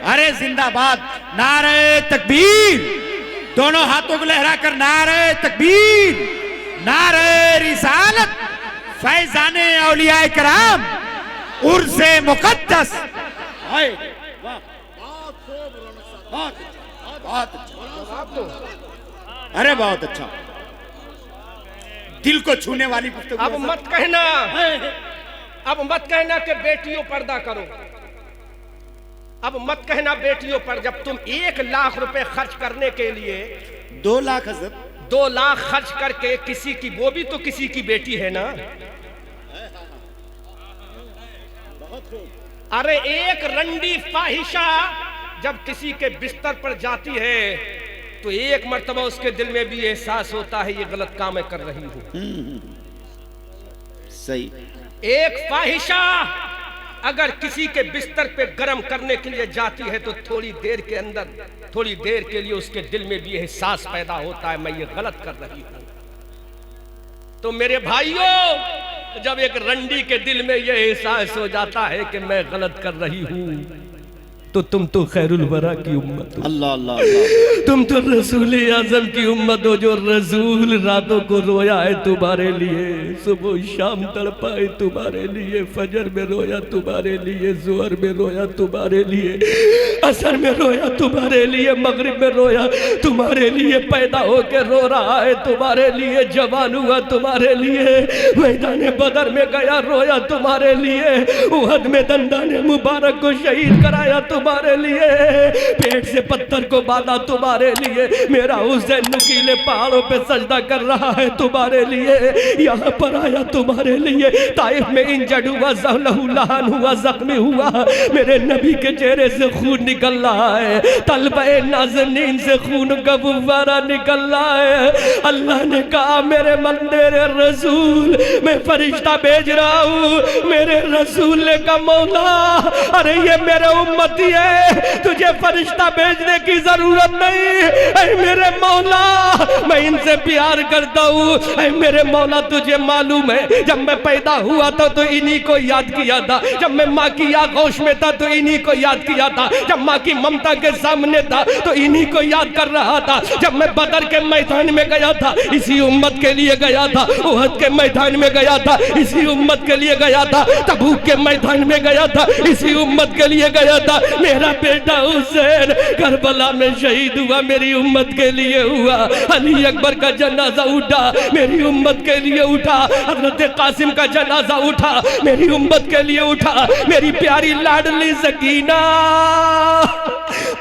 अरे जिंदाबाद, नारे तकबीर, दोनों हाथों को लहराकर नारे तकबीर, नारे रिसालत, फैजाने औलियाए कराम, उर्से मुकद्दस। बहुत अच्छा, अरे बहुत अच्छा। दिल को छूने वाली गुफ्तगू। अब मत कहना कि बेटियों पर्दा करो। अब मत कहना बेटियों पर, जब तुम 1 लाख रुपए खर्च करने के लिए 2 लाख हजरत, 2 लाख खर्च करके किसी की, वो भी तो किसी की बेटी है ना। अरे एक रंडी फाहिशा जब किसी के बिस्तर पर जाती है तो एक मर्तबा उसके दिल में भी एहसास होता है ये गलत काम मैं कर रही हूं। सही। एक फाहिशा अगर किसी के बिस्तर पे गर्म करने के लिए जाती है तो थोड़ी देर के लिए उसके दिल में भी एहसास पैदा होता है मैं ये गलत कर रही हूं। तो मेरे भाइयों, जब एक रंडी के दिल में ये एहसास हो जाता है कि मैं गलत कर रही हूं तो तुम तो खैरुल वरा की उम्मत हो। अल्लाह अल्लाह अल्लाह। तुम तो रसूल आजम की उम्मत हो, जो रसूल रातों को रोया है तुम्हारे लिए, सुबह शाम तड़पाए तुम्हारे लिए, फजर में रोया तुम्हारे लिए, जोहर में रोया तुम्हारे लिए, असर में रोया तुम्हारे लिए, मगरिब में रोया तुम्हारे लिए, पैदा होकर रो रहा है तुम्हारे लिए, जवान हुआ तुम्हारे लिए, मैदान बदर में गया रोया तुम्हारे लिए, उहद में दंदाने मुबारक को शहीद कराया तुम्हारे लिए, पेट से पत्थर को बांधा तुम्हारे लिए, मेरा हुसैन नुकीले पहाड़ों पे सजदा कर रहा है तुम्हारे लिए, यहाँ पर आया तुम्हारे लिए, ताइफ में इंजर्ड हुआ, लहूलहान हुआ, जख्मी हुआ, मेरे नबी के चेहरे से खून निकल रहा है, तलबे नाज़नीन से खून का फुव्वारा निकल रहा है। अल्लाह ने कहा मेरे मेरे रसूल, मैं फरिश्ता भेज रहा हूँ। मेरे रसूल ने कहा मौला, अरे ये मेरे उम्मती है, तुझे फरिश्ता भेजने की जरूरत नहीं। ऐ मेरे मौला, मैं इनसे प्यार करता हूँ। ऐ मेरे मौला, तुझे मालूम है जब मैं पैदा हुआ था तो इन्हीं को याद किया था, जब मैं माँ की आगोश में था तो इन्हीं को याद किया था, जब माँ की ममता के सामने था तो इन्हीं को याद कर रहा था, जब मैं बदर के मैदान में गया था इसी उम्मत के लिए गया था, उहद के मैदान में गया था इसी उम्मत के लिए गया था, तबूक के मैदान में गया था इसी उम्मत के लिए गया था। मेरा बेटा हुसैन करबला में शहीद हुआ, मेरी उम्मत के लिए हुआ। अली अकबर का जनाजा उठा, मेरी उम्मत के लिए उठा। हजरत कासिम का जनाजा उठा, मेरी उम्मत के लिए उठा। मेरी प्यारी लाडली सकीना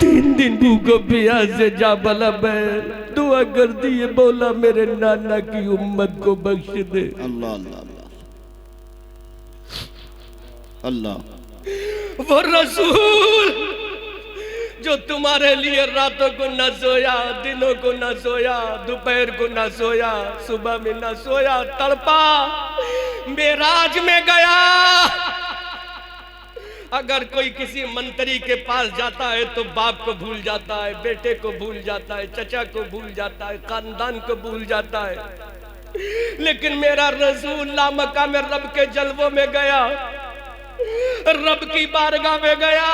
3 दिन भूखो प्यास से जा बला मैं दुआ कर दी है, बोला मेरे नाना की उम्मत को बख्श दे। अल्लाह अल्लाह अल्लाह। वो रसूल जो तुम्हारे लिए रातों को न सोया, दिनों को न सोया, दोपहर को न सोया, सुबह में न सोया, तड़पा, मेराज में गया। अगर कोई किसी मंत्री के पास जाता है तो बाप को भूल जाता है, बेटे को भूल जाता है, चचा को भूल जाता है, खानदान को भूल जाता है, लेकिन मेरा रसूल लामका में रब के जलवों में गया, रब की बारगाह में गया।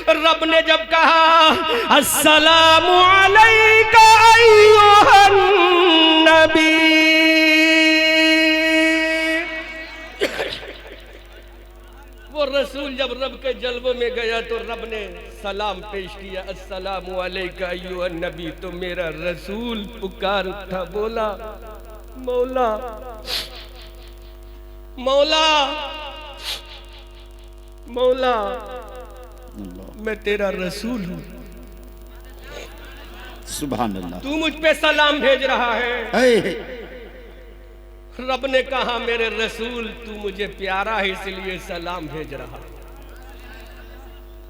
रब ने जब कहा अस्सलामु अलैका अय्युहन नबी, वो रसूल जब रब के जलवों में गया तो रब ने सलाम पेश किया, अस्सलामु अलैका अय्युहन नबी। तो मेरा रसूल पुकार उठा, बोला मौला मौला मौला, मैं तेरा रसूल हूं, सुभान अल्लाह। तू मुझ पे सलाम भेज रहा है। रब ने कहा मेरे रसूल तू मुझे प्यारा है इसलिए सलाम भेज रहा है।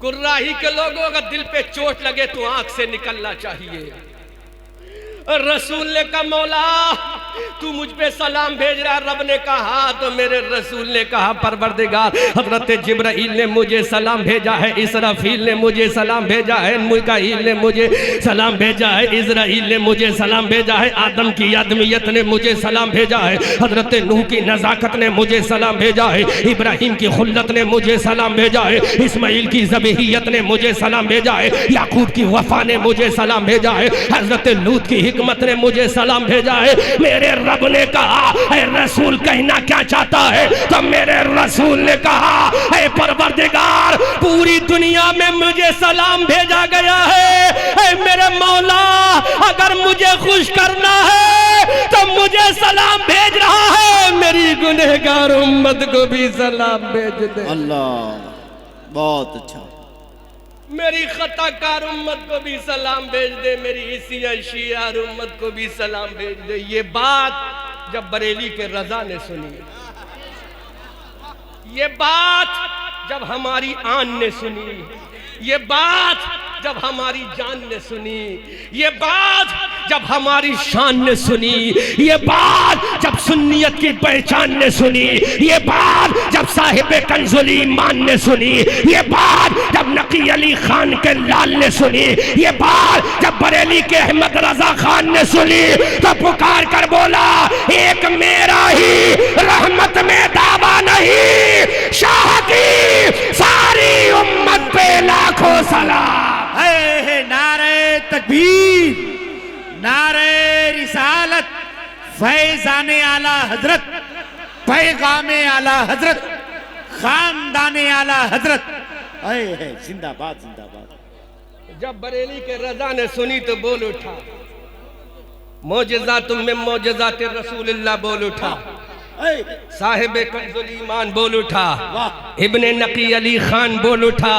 कुर्राही के लोगों का दिल पे चोट लगे तो आंख से निकलना चाहिए। रसूल ने कहा मौला तू मुझ पे सलाम भेज रहा। रब ने कहा तो मेरे रसूल ने कहा परवरदिगार, हजरत जिब्राइल ने मुझे सलाम भेजा है, इसराफील ने मुझे सलाम भेजा है, मिकाईल ने मुझे सलाम भेजा है, इजराइल ने मुझे सलाम भेजा है, आदम की आदमियत ने मुझे सलाम भेजा है, हजरत नूह की नजाकत ने मुझे सलाम भेजा है, इब्राहिम की खुल्लत ने मुझे सलाम भेजा है, इस्माइल की ज़बीहियत ने मुझे सलाम भेजा है, याकूब की वफा ने मुझे सलाम भेजा है, हजरत लूत की हिकमत ने मुझे सलाम भेजा है। मेरे रब ने कहा ऐ रसूल कहना क्या चाहता है? तो मेरे रसूल ने कहा ऐ परवरदिगार पूरी दुनिया में मुझे सलाम भेजा गया है। ऐ मेरे मौला अगर मुझे खुश करना है तो मुझे सलाम भेज रहा है, मेरी गुनहगार उम्मत को भी सलाम भेज दे। अल्लाह, बहुत अच्छा। मेरी खताकार उम्मत को भी सलाम भेज दे, मेरी इसिया शियार उम्मत को भी सलाम भेज दे। ये बात जब बरेली के रजा ने सुनी, ये बात जब हमारी आन ने सुनी, ये बात जब हमारी जान ने सुनी, ये बात जब हमारी शान ने सुनी, ये बात जब सुन्नियत की पहचान ने सुनी, ये बात जब साहिब कंजुल ईमान ने सुनी, ये बात जब नकी अली खान के लाल ने सुनी, ये बात जब बरेली के अहमद रजा खान ने सुनी, तो पुकार कर बोला, एक मेरा ही रहमत में दावा नहीं, शाह की सारी उम्मत पे लाखों सलाम। नारे तकबीर, नारे रिसालत, फैजाने आला हजरत, पैगामे आला हजरत, खानदाने आला हजरत। है जिंदाबाद जिंदाबाद। जब बरेली के रजा ने सुनी तो बोल उठा, मौजज़ात में मौजज़ात रसूलुल्लाह बोल उठा, साहिब कंजुल ईमान बोल उठा, इब्ने नकी अली खान बोल उठा,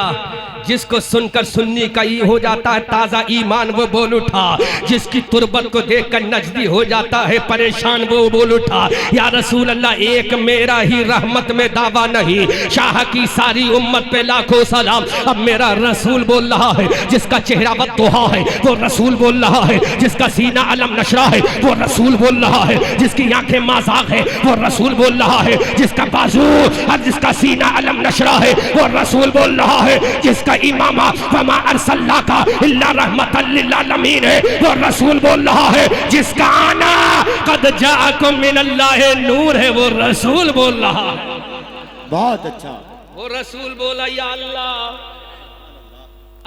जिसको सुनकर सुन्नी का ई हो जाता है ताजा ईमान वो बोल उठा, जिसकी तुरबत को देखकर नजदी हो जाता है परेशान वो बोल उठा, या रसूल अल्लाह एक मेरा ही रहमत में दावा नहीं, शाह की सारी उम्मत पे लाखों सलाम। अब मेरा रसूल बोल रहा है, जिसका चेहरा बदतुहा है वो रसूल बोल रहा है, जिसका सीना अलम नशरा है वो रसूल बोल रहा है, जिसकी आंखें माज़ाक है वो रसूल बोल रहा है, जिसका बाजू और जिसका सीना अलम नशरा है वो रसूल बोल रहा है, जिसका इमामा वमा अरसलनाका इल्ला रहमतल लिल आलमीन है वो रसूल बोल रहा है, जिसका आना कद जाअकुम मिनल्लाहि नूर है वो रसूल बोल रहा है। बहुत अच्छा। वो रसूल बोला, या Allah,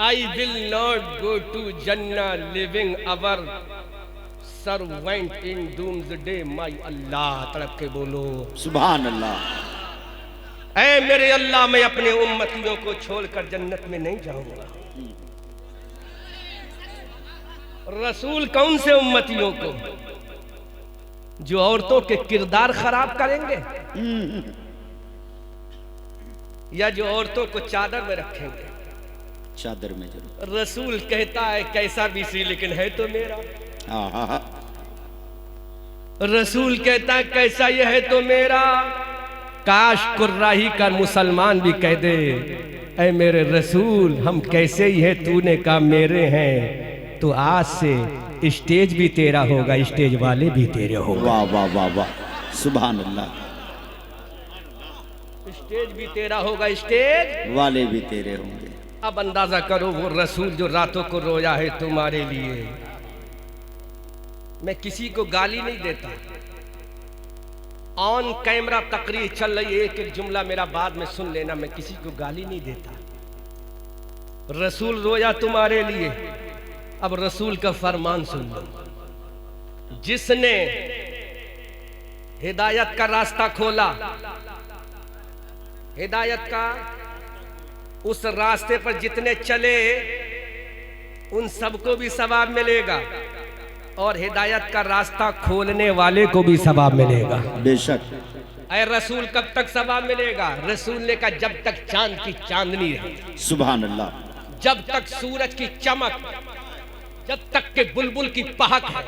I will not go to जन्ना living our servant in doomsday my Allah. तड़प के बोलो सुभान अल्लाह। ऐ मेरे अल्लाह, मैं अपने उम्मतियों को छोड़कर जन्नत में नहीं जाऊंगा। रसूल कौन से उम्मतियों को? जो औरतों के किरदार खराब करेंगे या जो औरतों को चादर में रखेंगे? चादर में जरूर। रसूल कहता है कैसा भी सी लेकिन है तो मेरा। रसूल कहता है कैसा ये है तो मेरा। काश कुर्राही का मुसलमान भी कह दे, ऐ मेरे रसूल हम कैसे ही है, तूने कहा मेरे हैं, तो आज से स्टेज भी तेरा होगा, स्टेज वाले भी तेरे होंगे। वाह वाह वाह वाह, सुभान अल्लाह। स्टेज भी तेरा होगा, स्टेज वाले भी तेरे होंगे। अब अंदाजा करो वो रसूल जो रातों को रोया है तुम्हारे लिए। मैं किसी को गाली नहीं देता, ऑन कैमरा तकरीर चल रही है, एक एक जुमला मेरा बाद में सुन लेना, मैं किसी को गाली नहीं देता। रसूल रोया तुम्हारे लिए। अब रसूल का फरमान सुन लो, जिसने हिदायत का रास्ता खोला, हिदायत का, उस रास्ते पर जितने चले उन सबको भी सवाब मिलेगा, और हिदायत का रास्ता खोलने वाले को भी सवाब मिलेगा। बेशक। ऐ रसूल कब तक सवाब मिलेगा? रसूल ने कहा जब तक चांद की चांदनी रहे, सुभान अल्लाह, जब तक सूरज की चमक, जब तक के बुलबुल की पहक है,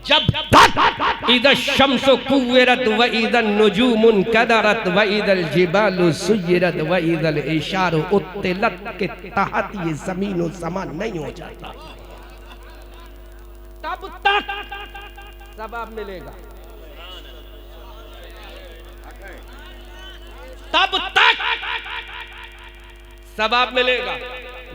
जब तक इधर शम्सो कुव्विरत व इधर नुजूमुन कदरत व इधर जिबालु सुय्यरत व इधर इशारु उत्तिलत के तहत ये जमीन और समान नहीं हो जाता, तब तक सवाब मिलेगा, तब तक सवाब मिलेगा।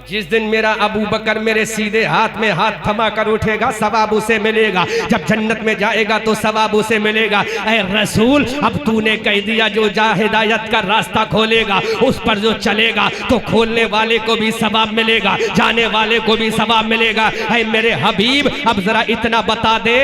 जिस दिन मेरा अबू बकर मेरे सीधे हाथ में हाथ थमा कर उठेगा, सवाब उसे मिलेगा। जब जन्नत में जाएगा तो सवाब उसे मिलेगा। ऐ रसूल, अब तूने कह दिया जो जा हिदायत का रास्ता खोलेगा, उस पर जो चलेगा तो खोलने वाले को भी सवाब मिलेगा, जाने वाले को भी सवाब मिलेगा। ऐ मेरे हबीब, अब जरा इतना बता दे,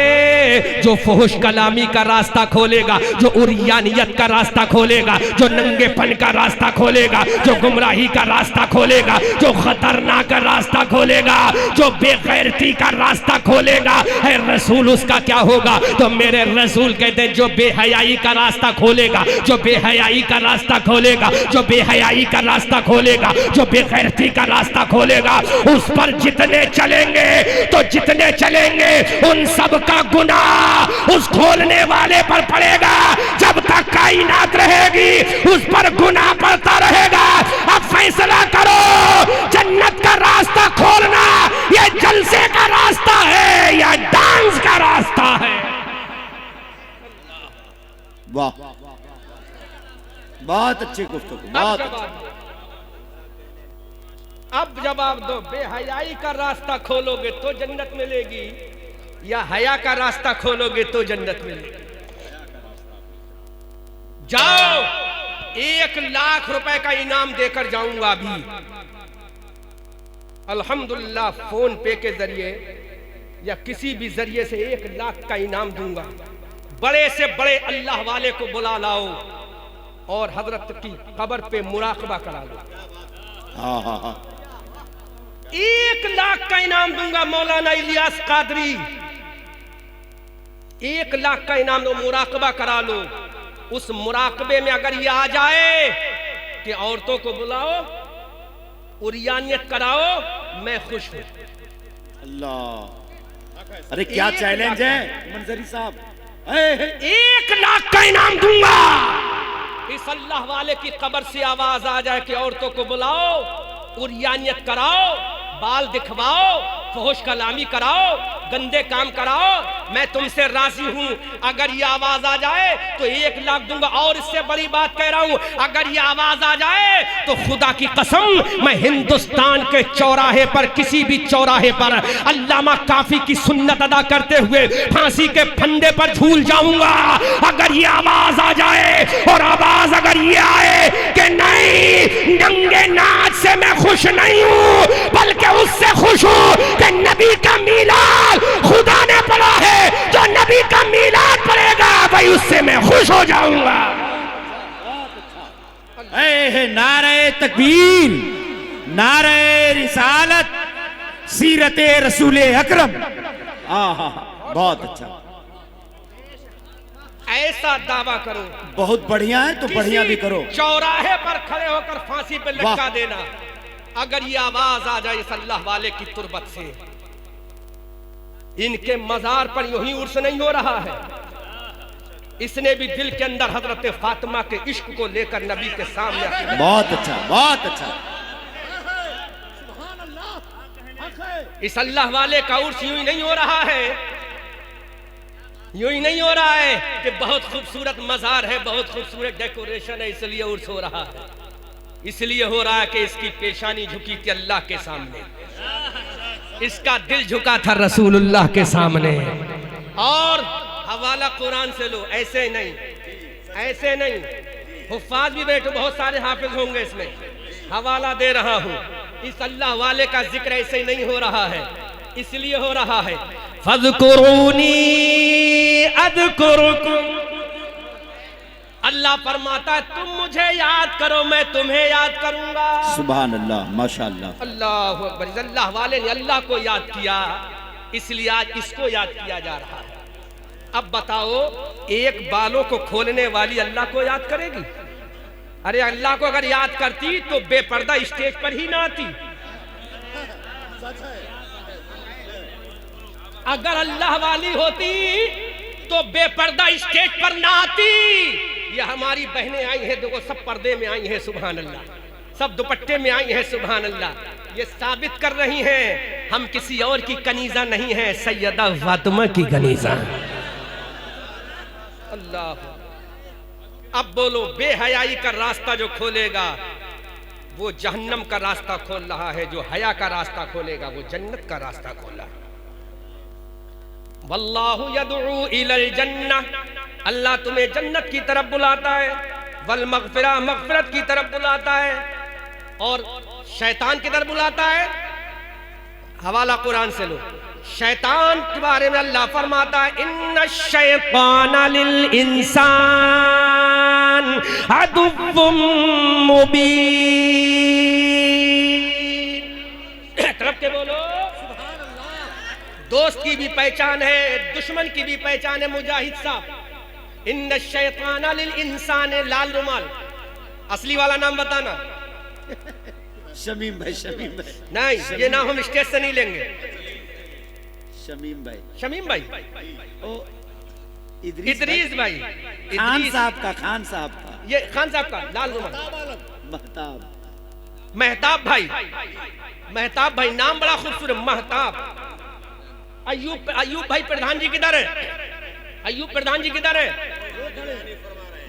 जो फुहुश कलामी का रास्ता खोलेगा, जो उरियानियत का रास्ता खोलेगा, जो नंगेपन का रास्ता खोलेगा, जो गुमराही का रास्ता खोलेगा, जो खतरनाक रास्ता खोलेगा, जो बेगैरती का रास्ता खोलेगा, है रसूल उसका क्या होगा? तो मेरे रसूल कहते हैं जो बेहयाई का रास्ता खोलेगा, जो बेहयाई का रास्ता खोलेगा, जो बेहयाई का रास्ता खोलेगा, जो बेगैरती का रास्ता खोलेगा, उस पर जितने चलेंगे तो जितने चलेंगे उन सब का गुनाह उस खोलने वाले पर पड़ेगा। जब तक कायनात रहेगी उस पर गुनाह पड़ता रहेगा। अब फैसला करो, जन्नत का रास्ता खोलना ये जलसे का रास्ता है या डांस का रास्ता है? वाह, बहुत अच्छी गुफ्तगू, बहुत अच्छी। अब जवाब दो, बेहयाई का रास्ता खोलोगे तो जन्नत मिलेगी या हया का रास्ता खोलोगे तो जन्नत मिलेगी? जाओ, 1 लाख रुपए का इनाम देकर जाऊंगा अभी, अल्हम्दुलिल्लाह, फोन पे के जरिए या किसी भी जरिए से 1 लाख का इनाम दूंगा। बड़े से बड़े अल्लाह वाले को बुला लाओ और हजरत की कब्र पे मुराकबा करा लो। हाँ हाँ हाँ, 1 लाख का इनाम दूंगा मौलाना इलियास कादरी, 1 लाख का इनाम दो, मुराकबा करा लो। उस मुराकबे में अगर ये आ जाए कि औरतों को बुलाओ, उरियानियत कराओ, मैं खुश हूं। अल्लाह, अरे क्या चैलेंज है मंजरी साहब। 1 लाख का इनाम दूंगा। इस अल्लाह वाले की कब्र से आवाज आ जाए कि औरतों को बुलाओ, उरियानियत कराओ, बाल दिखवाओ, फहुश कलामी कराओ, गंदे काम कराओ, मैं तुमसे राजी हूं। अगर ये आवाज आ जाए तो 1 लाख दूंगा। और इससे बड़ी बात कह रहा हूं, अगर ये आवाज आ जाए तो खुदा की कसम मैं हिंदुस्तान के चौराहे पर, किसी भी चौराहे पर अल्लामा काफी की सुन्नत अदा करते हुए फांसी के फंदे पर झूल जाऊंगा। अगर ये आवाज आ जाए, और आवाज अगर ये आए कि नहीं, नंगे नाच से मैं खुश नहीं हूं, बल्कि उससे खुश हूं कि नबी का मीलाद खुदा ने पढ़ा है, जो नबी का मीलाद पढ़ेगा भाई उससे मैं खुश हो जाऊंगा। नारे तकबीर, नारे रिसालत, सीरते रसूले अकरम। बहुत अच्छा, ऐसा दावा करो। बहुत बढ़िया है, तो बढ़िया भी करो। चौराहे पर खड़े होकर फांसी पे लटका देना। अगर ये आवाज आ जाए इस अल्लाह वाले की तुरबत से, इनके मजार पर यूं ही उर्स नहीं हो रहा है, इसने भी दिल के अंदर हजरत फातिमा के इश्क को लेकर नबी के सामने। बहुत अच्छा, बहुत अच्छा। इस अल्लाह वाले का उर्स यूं ही नहीं हो रहा है, यूं ही नहीं हो रहा है कि बहुत खूबसूरत मजार है, बहुत खूबसूरत डेकोरेशन है इसलिए उर्स हो रहा है। इसलिए हो रहा है कि इसकी पेशानी झुकी थी अल्लाह के सामने, इसका दिल झुका था रसूलुल्लाह के सामने। और हवाला कुरान से लो, ऐसे नहीं, ऐसे नहीं। हुफ्फाज भी बैठो, बहुत सारे हाफिज होंगे इसमें, हवाला दे रहा हूं। इस अल्लाह वाले का जिक्र ऐसे ही नहीं हो रहा है, इसलिए हो रहा है फज़कुरूनी अज़कुरुकुम। अल्लाह फरमाता है तुम मुझे याद करो, मैं तुम्हें याद करूंगा। सुभान अल्लाह, माशाअल्लाह, अल्लाह अकबर। अल्लाह वाले ने अल्लाह को याद किया, इसलिए आज इसको याद किया जा रहा है। अब बताओ, एक बालों को खोलने वाली अल्लाह को याद करेगी? अरे अल्लाह को अगर याद करती तो बेपर्दा स्टेज पर ही ना आती। अगर अल्लाह वाली होती तो बेपर्दा स्टेज पर ना आती। ये हमारी बहनें आई हैं, देखो सब पर्दे में आई हैं, सुभान अल्लाह, सब दुपट्टे में आई हैं, सुभान अल्लाह। ये साबित कर रही हैं हम किसी और की कनीजा नहीं है, सैयदा फातिमा की कनीजा। अल्लाह। अब बोलो, बेहयाई का रास्ता जो खोलेगा वो जहन्नम का रास्ता खोल रहा है, जो हया का रास्ता खोलेगा वो जन्नत का रास्ता खोला। वल्लाहु यदउ इलल जन्नह, अल्लाह तुम्हें जन्नत की तरफ बुलाता है, वल मगफिरा, मगफिरत की तरफ बुलाता है, और शैतान की तरफ बुलाता है। हवाला कुरान से लो, शैतान के बारे में अल्लाह फरमाता है इन्ना शैतान लिल इंसान अदुव्वुम मुबीन। दोस्त की भी पहचान है, दुश्मन की भी पहचान है। मुजाहिद साहब, इन्न शैतान लिल इंसान लाल रुमाल, असली वाला नाम बताना। शमीम भाई, शमीम भाई, नहीं, ये नाम हम स्टेज से नहीं लेंगे। शमीम भाई, शमीम भाई, ओ इदरीस भाई, खान इदरीस, साहब का, खान साहब का, ये खान साहब का लाल रुमाल। महताब, महताब भाई, महताब भाई नाम बड़ा खूबसूरत, महताब। अयूब भाई प्रधान जी किधर है? अयूब प्रधान जी किधर है?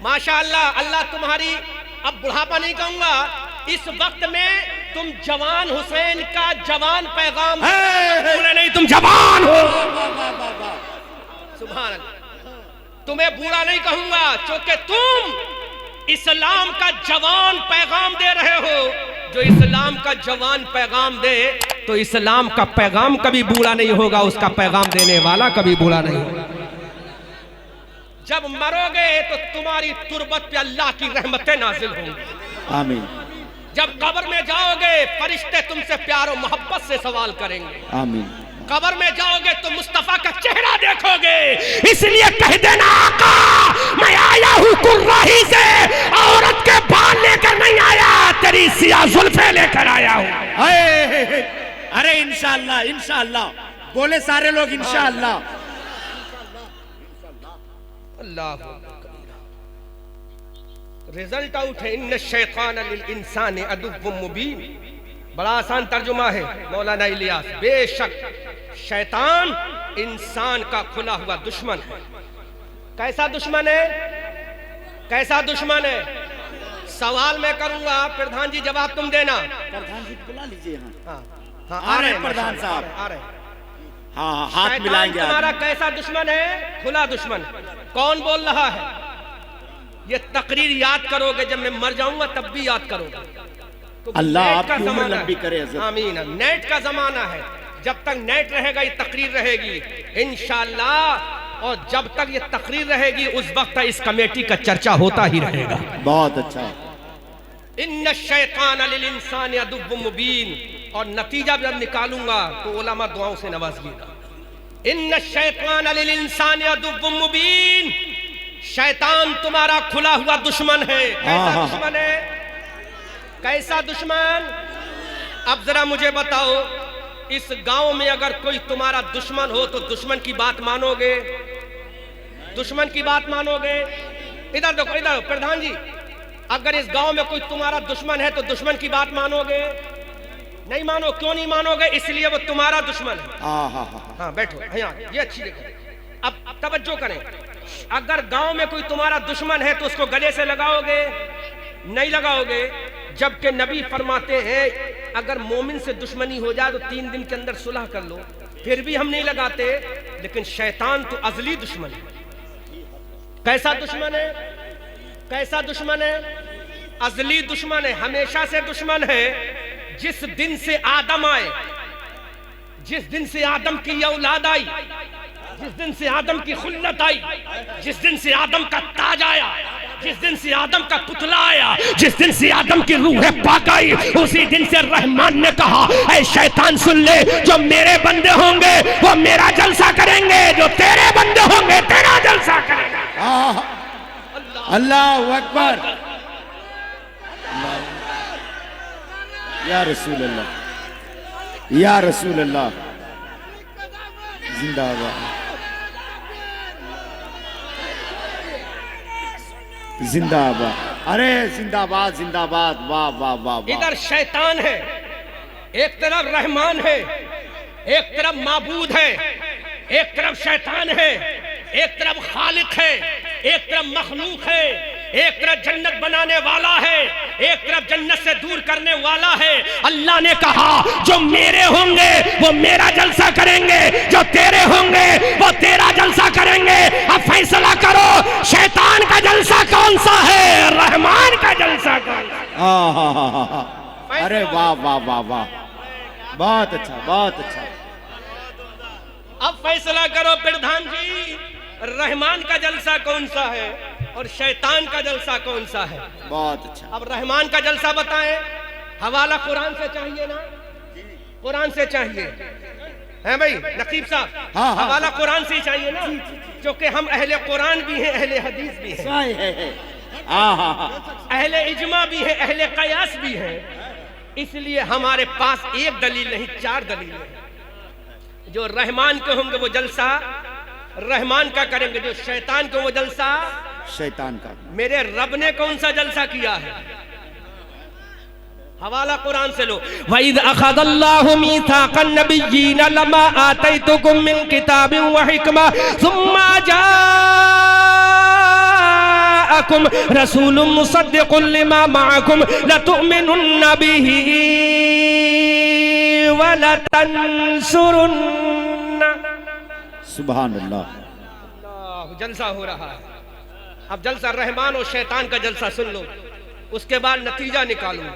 माशाअल्लाह, अल्लाह तुम्हारी, अब बुढ़ापा नहीं कहूंगा, इस वक्त में तुम जवान हुसैन का जवान पैगाम, बूढ़े नहीं, तुम जवान हो। सुभान अल्लाह। तुम्हें बूढ़ा नहीं कहूंगा, क्योंकि तुम इस्लाम का जवान पैगाम दे रहे हो। जो इस्लाम का जवान पैगाम दे, तो इस्लाम का पैगाम कभी बूढ़ा नहीं होगा, उसका पैगाम देने वाला कभी बूढ़ा नहीं होगा। जब मरोगे तो तुम्हारी तुरबत पे अल्लाह की रहमतें नाजिल होंगी। आमीन। जब कब्र में जाओगे, फरिश्ते तुमसे प्यार और मोहब्बत से सवाल करेंगे। आमीन। कब्र में जाओगे तो मुस्तफा का चेहरा देखोगे। इसलिए कह देना आका, मैं आया हूँ कुर्राही से, औरत के बाल लेकर नहीं आया, तेरी सिया जुल्फे लेकर आया हूँ। अरे इंशाअल्लाह, इंशाअल्लाह बोले सारे लोग इंशाअल्लाह। अल्लाह, रिजल्ट आउट है, इन्न शैतान लिल इंसान अदुव्वुम मुबीन। बड़ा आसान तर्जुमा है मौलाना इलियास। बेशक शैतान इंसान का खुला हुआ दुश्मन है। कैसा दुश्मन है? कैसा दुश्मन है? सवाल मैं करूंगा, प्रधान जी जवाब तुम देना। प्रधान जी बुला लीजिए। हाँ, हाँ, आ रहे हैं प्रधान साहब, आ रहे। हाँ हाँ, हाथ शैतान मिलाएंगे। तुम्हारा कैसा दुश्मन है? खुला दुश्मन। कौन बोल रहा है? ये तकरीर याद करोगे, जब मैं मर जाऊंगा तब भी याद करोगे। तो अल्लाह नेट आपकी का उम्र जमाना लंबी है। करे हज़रत। आमीन। नेट का जमाना है, जब तक नेट रहेगा ये तकरीर रहेगी इंशाअल्लाह, और जब तक ये तकरीर रहेगी उस वक्त इस कमेटी का चर्चा होता ही रहेगा। बहुत अच्छा। इन्न शैतान लिल इंसान अदुव्वुम मुबीन, और नतीजा जब निकालूंगा तो उलमा दुआओं से नवाजिएगा। इन्न शैतान लिल इंसान अदुव्वुम मुबीन, शैतान तुम्हारा खुला हुआ दुश्मन है। कैसा दुश्मन है? कैसा दुश्मन? अब जरा मुझे बताओ, इस गांव में अगर कोई तुम्हारा दुश्मन हो तो दुश्मन की बात मानोगे? दुश्मन की बात मानोगे? इधर देखो, इधर प्रधान जी, अगर इस गांव में कोई तुम्हारा दुश्मन है तो दुश्मन की बात मानोगे? नहीं मानो। क्यों नहीं मानोगे? इसलिए वो तुम्हारा दुश्मन है। हाँ बैठो, यहाँ ये अच्छी जगह। अब तवज्जो करें, अगर गांव में कोई तुम्हारा दुश्मन है तो उसको गले से लगाओगे? नहीं लगाओगे। जबकि नबी फरमाते हैं अगर मोमिन से दुश्मनी हो जाए तो 3 दिन के अंदर सुलह कर लो। फिर भी हम नहीं लगाते। लेकिन शैतान तो अजली दुश्मन है। कैसा दुश्मन है? कैसा दुश्मन है? अजली दुश्मन है, हमेशा से दुश्मन है। जिस दिन से आदम आए, जिस दिन से आदम की औलाद आई, जिस दिन से आदम की खुल्लत आई, जिस दिन से आदम का ताज आया, जिस दिन से आदम का पुतला आया, जिस दिन से आदम की रूह पाक आई, उसी दिन से रहमान ने कहा, ऐ शैतान सुन ले, जो मेरे बंदे होंगे वो मेरा जलसा करेंगे, जो तेरे बंदे होंगे तेरा जलसा करेंगे। अल्लाह अकबर। या रसूल अल्लाह, या रसूल अल्लाह, जिंदाबाद, जिंदाबाद। अरे जिंदाबाद, जिंदाबाद। वाह वाह वाह वाह। इधर शैतान है, एक तरफ रहमान है, एक तरफ माबूद है, एक तरफ शैतान है, एक तरफ खालिक है, एक तरफ मखलूक है, एक तरफ जन्नत बनाने वाला है, एक तरफ जन्नत से दूर करने वाला है। अल्लाह ने कहा जो मेरे होंगे वो मेरा जलसा करेंगे, जो तेरे होंगे वो तेरा जलसा करेंगे। अब फैसला करो, शैतान का जलसा कौन सा है, रहमान का जलसा कौन सा? अरे वाह वाह वाह वाह, बहुत अच्छा, बहुत अच्छा। अब फैसला करो प्रधान जी, रहमान का जलसा कौन सा है और शैतान का जलसा कौन सा है? बहुत अच्छा। अब रहमान का जलसा बताएं। हवाला कुरान से चाहिए ना? कुरान से चाहिए। हैं भाई नकीब साहब? हाँ, हाँ। हवाला कुरान से ही चाहिए ना, क्योंकि हम अहले कुरान भी हैं, अहले हदीस भी हैं, अहले इजमा भी है, अहले कयास भी है। इसलिए हमारे पास एक दलील नहीं, 4 दलील है। जो रहमान के होंगे वो जलसा रहमान का करेंगे, जो शैतान के वो जलसा शैतान का। मेरे रब ने कौन सा जलसा किया है? हवाला कुरान से लो। वइद अखज़ल्लाहु मीसाक़न नबिय्यीन लमा आतैतुकुम मिन किताबिन व हिकमा सुम्मा जाअकुम रसूलुम मुसद्दिक़ुन लिमा मअकुम लतु'मिनुन्न बिही व लतंसुरुन्न। सुभान अल्लाह। जलसा हो रहा है। अब जलसा रहमान और शैतान का जलसा सुन लो, उसके बाद नतीजा निकालूंगा,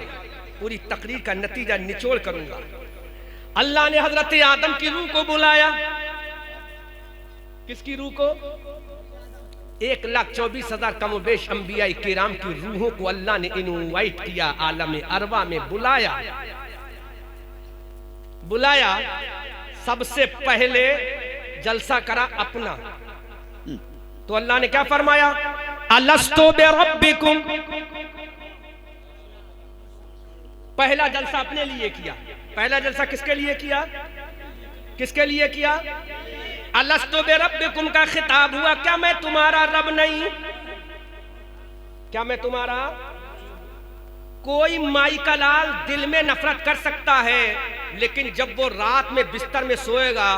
पूरी तकरीर का नतीजा निचोड़ करूंगा। अल्लाह ने हजरत आदम की रूह को बुलाया। किसकी रूह को? 1,24,000 कमोबेश अंबिया किराम की रूहों को अल्लाह ने इनवाइट किया, आलम अरवा में बुलाया। सबसे पहले जलसा करा अपना। तो अल्लाह ने क्या फरमाया? अलस्तु बिरब्बिकुम। पहला जलसा अपने लिए किया। पहला जलसा किसके लिए किया? किसके लिए किया? अलस्तु बिरब्बिकुम का खिताब हुआ, क्या मैं तुम्हारा रब नहीं? क्या मैं तुम्हारा? कोई माई का लाल दिल में नफरत कर सकता है, लेकिन जब वो रात में बिस्तर में सोएगा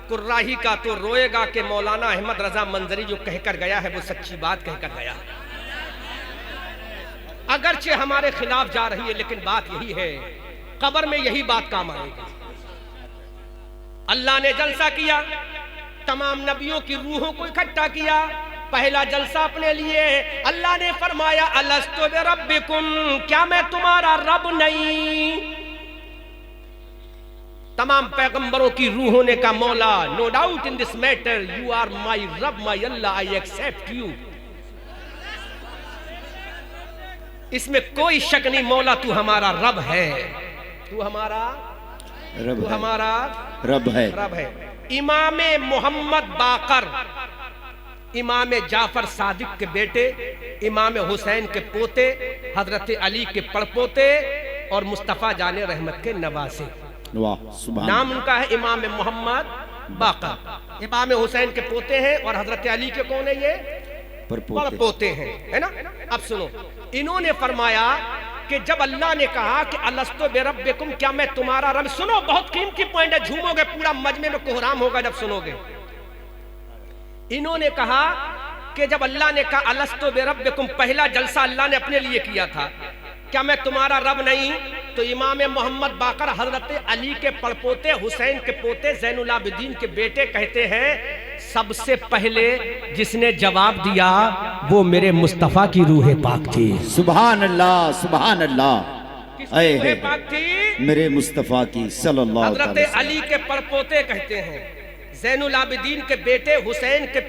कुर्राही का, तो रोएगा कि मौलाना अहमद रजा मंजरी जो कहकर गया है वो सच्ची बात कहकर गया। अगरचे हमारे खिलाफ जा रही है, लेकिन बात यही है, कब्र में यही बात काम आएगी। अल्लाह ने जलसा किया, तमाम नबियों की रूहों को इकट्ठा किया। पहला जलसा अपने लिए। अल्लाह ने फरमाया अलस्तु बिरब्बिकुम, क्या मैं तुम्हारा रब नहीं? तमाम पैगंबरों की रूहों ने कहा मौला, no doubt in this matter, you are my रब, my Allah, I accept you. इसमें कोई शक नहीं, मौला तू हमारा रब है, तू हमारा रब है। इमाम मोहम्मद बाकर, इमाम जाफर सादिक के बेटे, इमाम हुसैन के पोते, हजरत अली के पड़पोते और मुस्तफ़ा जाने रहमत के नवासे। नाम उनका है इमाम मोहम्मद बाकर। इमाम हुसैन के पोते हैं और हजरत अली के कौन है? ये पड़पोते हैं, है ना। अब सुनो, इन्होंने फरमाया कि जब अल्लाह ने कहा कि अलस्तु बिरब्बिकुम, क्या मैं तुम्हारा रब, सुनो बहुत कीमती पॉइंट है, झूमोगे पूरा मजमे में कोहराम होगा जब सुनोगे। इन्होंने कहा कि जब अल्लाह ने कहा अलस्तु बिरब्बिकुम, पहला जलसा अल्लाह ने अपने लिए किया था, क्या मैं तुम्हारा रब नहीं? तो इमाम मोहम्मद बाकर हजरत अली के पड़पोते, हुसैन के पोते, ज़ैनुल आबिदीन के बेटे कहते हैं सबसे पहले जिसने जवाब दिया वो मेरे मुस्तफ़ा की रूह पाक थी। सुभान अल्लाह, सुभान अल्लाह। रूह पाक थी मेरे मुस्तफ़ा की सल्लल्लाहु अलैहि वसल्लम। हजरत अली के पड़पोते कहते हैं, ज़ैनुल आबिदीन के बेटे, हुसैन के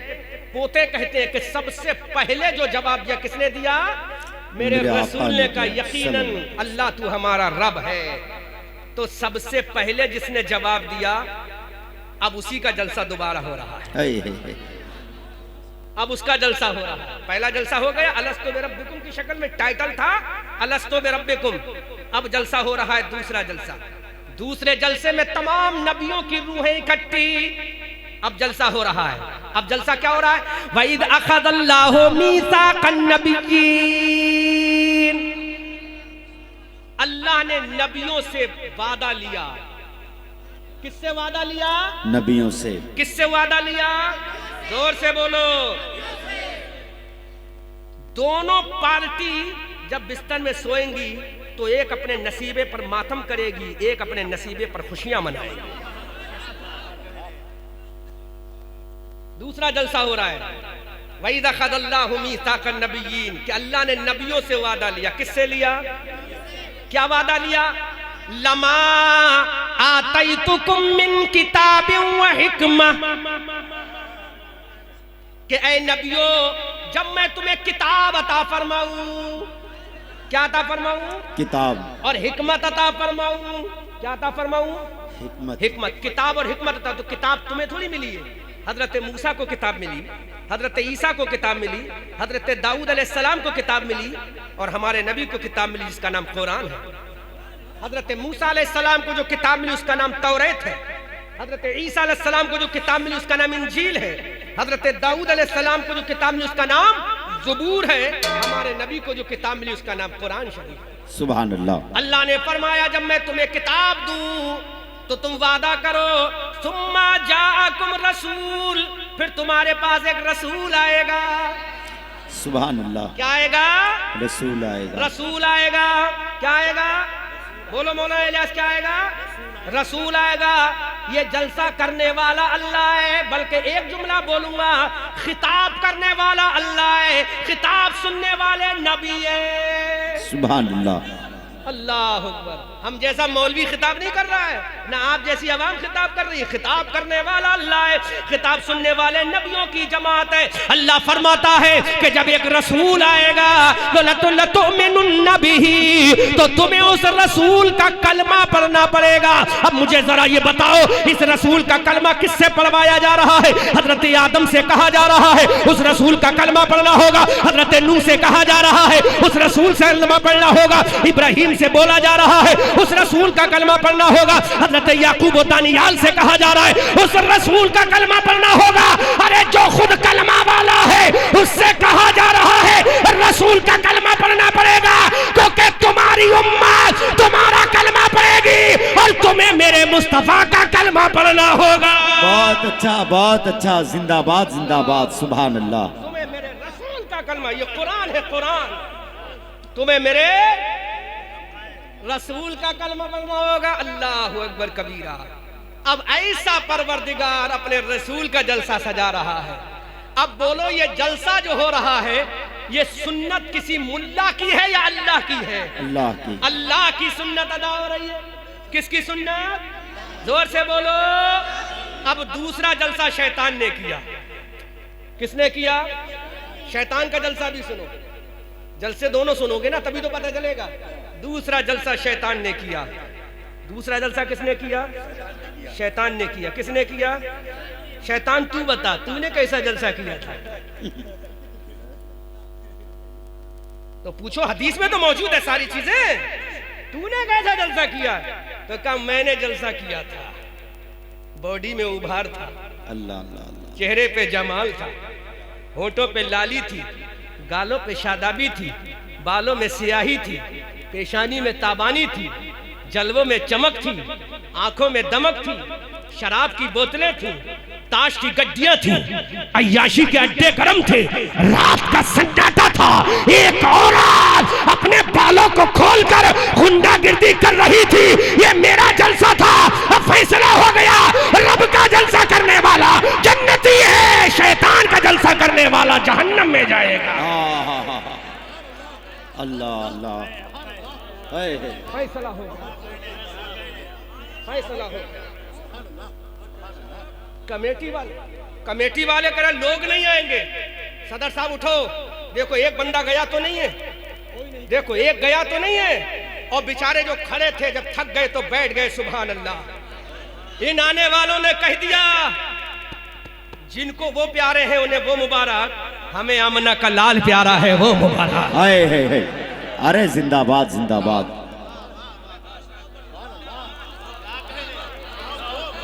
पोते कहते हैं कि सबसे पहले जो जवाब दिया किसने दिया? मेरे रसूल ने कहा यकीनन अल्लाह तू हमारा रब है। तो सबसे पहले जिसने जवाब दिया, अब उसी का जलसा दोबारा हो रहा है। अब उसका जलसा हो रहा है। पहला जलसा हो गया, अलस्तु बिरब्बिकुम की शक्ल में टाइटल था अलस्तु बिरब्बिकुम। अब जलसा हो रहा है दूसरा जलसा। दूसरे जलसे में तमाम नबियों की रूहें इकट्ठी। अब जलसा हो रहा है। अब जलसा क्या हो रहा है? वइद अखज़ल्लाहु मीसाक़न नबिय्यीन, अल्लाह ने नबियों से वादा लिया। किससे वादा लिया? नबियों से। किससे वादा लिया? जोर से बोलो। दोनों पार्टी जब बिस्तर में सोएंगी तो एक अपने नसीबे पर मातम करेगी, एक अपने नसीबे पर खुशियां मनाएगी। दूसरा जलसा हो रहा है, वइद अखज़ल्लाहु मीसाक़न नबिय्यीन, कि अल्लाह ने नबियों से वादा लिया। किससे लिया? क्या वादा लिया? लमा आतैतुकुम मिन किताबिन व हिकमा, कि ऐ नबियों जब मैं तुम्हें किताब अता फरमाऊं, क्या अता फरमाऊं? किताब। और हिकमत अता फरमाऊं, क्या अता फरमाऊं? हिकमत, किताब और हिकमत था। तो किताब तुम्हें थोड़ी मिली है, हजरत मूसा को किताब मिली, हजरत ईसा को किताब मिली, हजरत दाऊद अलैहिस्सलाम को किताब मिली, और हमारे नबी को किताब मिली जिसका नाम कुरान है। हजरत मूसा अलैहिस्सलाम को जो किताब मिली उसका नाम तौरात है। हजरत ईसा अलैहिस्सलाम को जो किताब मिली उसका नाम इंजील है। हजरत दाऊद अलैहिस्सलाम को जो किताब मिली उसका नाम ज़बूर है। हमारे नबी को जो किताब मिली उसका नाम कुरान शरीफ है। सुभान अल्लाह। अल्लाह ने फरमाया जब मैं तुम्हें किताब दूं तो तुम वादा करो, सुम्मा जाअकुम रसूल, फिर तुम्हारे पास एक रसूल आएगा। सुभान अल्लाह। क्या आएगा? रसूल आएगा। रसूल आएगा। क्या आएगा? बोलो मौलाना इलियास, क्या आएगा? रसूल आएगा। ये जलसा करने वाला अल्लाह है, बल्कि एक जुमला बोलूंगा, खिताब करने वाला अल्लाह है, खिताब सुनने वाले नबी है। सुभान अल्लाह। अल्लाह अकबर। हम जैसा मौलवी खिताब नहीं कर रहा है, ना आप जैसी आवाम खिताब कर रही है। खिताब करने वाला अल्लाह है, खिताब सुनने वाले नबियों की जमात है। अल्लाह फरमाता है कि जब एक रसूल आएगा लतुमिनुन्न बिही, तो तुम्हें उस रसूल का कलमा पढ़ना पड़ेगा। अब मुझे जरा ये बताओ, इस रसूल का कलमा किससे पढ़वाया जा रहा है? हजरत आदम से कहा जा रहा है उस रसूल का कलमा पढ़ना होगा। हजरत नूह से कहा जा रहा है उस रसूल से कलमा पढ़ना होगा। इब्राहिम से बोला जा रहा है उस रसूल का कलमा पढ़ना होगा। हजरत याकूब और दानियाल से कहा जा रहा है उस रसूल का कलमा पढ़ना होगा। अरे जो खुद कलमा वाला है उससे कहा जा रहा है रसूल का कलमा पढ़ना पड़ेगा, क्योंकि तुम्हारी उम्मत तुम्हारा कलमा पढ़ेगी और तुम्हें मेरे मुस्तफा का कलमा पढ़ना होगा। बहुत अच्छा, बहुत अच्छा। जिंदाबाद जिंदाबाद। सुभान अल्लाह। तुम्हें मेरे रसूल का कलमा, ये कुरान है, कुरान, तुम्हें मेरे रसूल का कलमा पढ़ना होगा। अल्लाह अकबर कबीरा। अब ऐसा परवरदिगार अपने रसूल का जलसा सजा रहा है। अब बोलो ये जलसा जो हो रहा है ये सुन्नत किसी मुल्ला की है या अल्लाह की है? अल्लाह की। अल्लाह की सुन्नत अदा हो रही है। किसकी सुन्नत? जोर से बोलो। अब दूसरा जलसा शैतान ने किया। किसने किया? शैतान का जलसा भी सुनो। जलसे दोनों सुनोगे ना तभी तो पता चलेगा। दूसरा जलसा शैतान ने किया। दूसरा जलसा किसने किया? शैतान ने किया। किसने किया? शैतान। तू बता, तूने कैसा जलसा किया था? तो पूछो, हदीस में तो मौजूद है सारी चीजें। तूने कैसा जलसा किया? तो कहा मैंने जलसा किया था, बॉडी में उभार था, अल्लाह अल्लाह। चेहरे पे जमाल था, होठों पे लाली थी, गालों पे शादाबी थी, बालों में सियाही थी, पेशानी में ताबानी थी, जलवों में चमक थी, आंखों में दमक थी, शराब की बोतलें थी, ताश की गड्डियां थी, अय्याशी के अड्डे गरम थे, रात का सन्नाटा था। एक औरत अपने बालों को खोलकर गुंडागिर्दी कर रही थी। ये मेरा जलसा था। अब फैसला हो गया, रब का जलसा करने वाला जन्नती है, शैतान का जलसा करने वाला जहन्नम में जाएगा। अल्लाह अल्लाह। फैसला हो गया, फैसला हो गया। कमेटी वाले कह रहे लोग नहीं आएंगे। सदर साहब उठो, देखो एक बंदा गया तो नहीं है, देखो एक गया तो नहीं है। और बेचारे जो खड़े थे जब थक गए तो बैठ गए। सुभान अल्लाह। इन आने वालों ने कह दिया जिनको वो प्यारे हैं उन्हें वो मुबारक, हमें आमना का लाल प्यारा है वो मुबारक। अरे जिंदाबाद जिंदाबाद।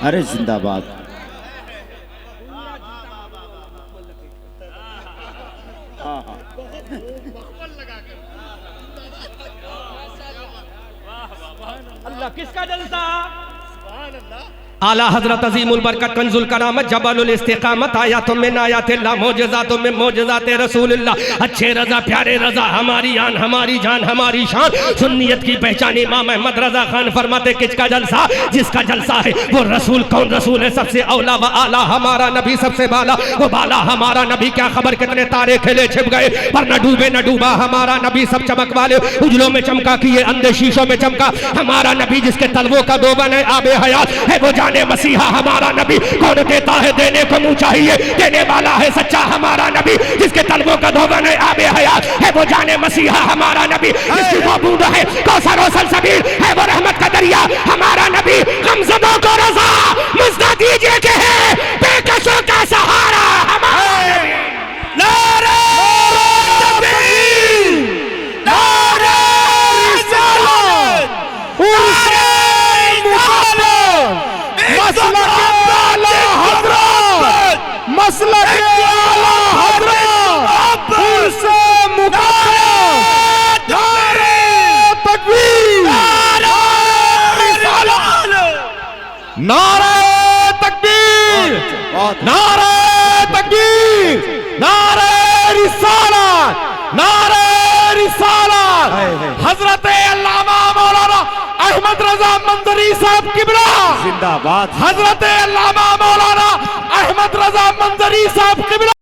अरे जिंदाबाद। अल्लाह किसका जलसा? आला हजरत अजीमुल बरकत कंजुल करामत जबलुल इस्तिकामत आयातों में नायात ला मौजज़ातों में मौजज़ात रसूलुल्लाह। अच्छे रजा प्यारे रजा हमारी आन हमारी जान हमारी शान, सुन्नियत की पहचान इमाम अहमद रजा खान फरमाते किसका जलसा? जिसका जलसा है वो रसूल। कौन रसूल है? सबसे औला व आला हमारा नबी, सबसे बाला वो बाला हमारा नबी। क्या खबर कितने तारे खिले छिप गए पर न डूबे न डूबा हमारा नबी। सब चमक वाले उजलों में चमका किए अंधे शीशों में चमका हमारा नबी। जिसके तलवों का दोबन है आबे हयात है वो जाने मसीहा हमारा नबी। कौन देता है देने को मुँह चाहिए, देने वाला है सच्चा हमारा नबी। जिसके तलवों का धोबन है आबे हयात है वो जाने मसीहा हमारा नबी। जिसकी वो बूंद है कौसर और सलसबील है वो रहमत का दरिया हमारा नबी। गमज़दों को बहुत नारे तकबीर, नारे रिसालत, नारे रिसालत। हजरत अल्लामा मौलाना अहमद रजा मंजरी साहब किबला जिंदाबाद। हजरत अल्लामा मौलाना अहमद रजा मंजरी साहब किबला।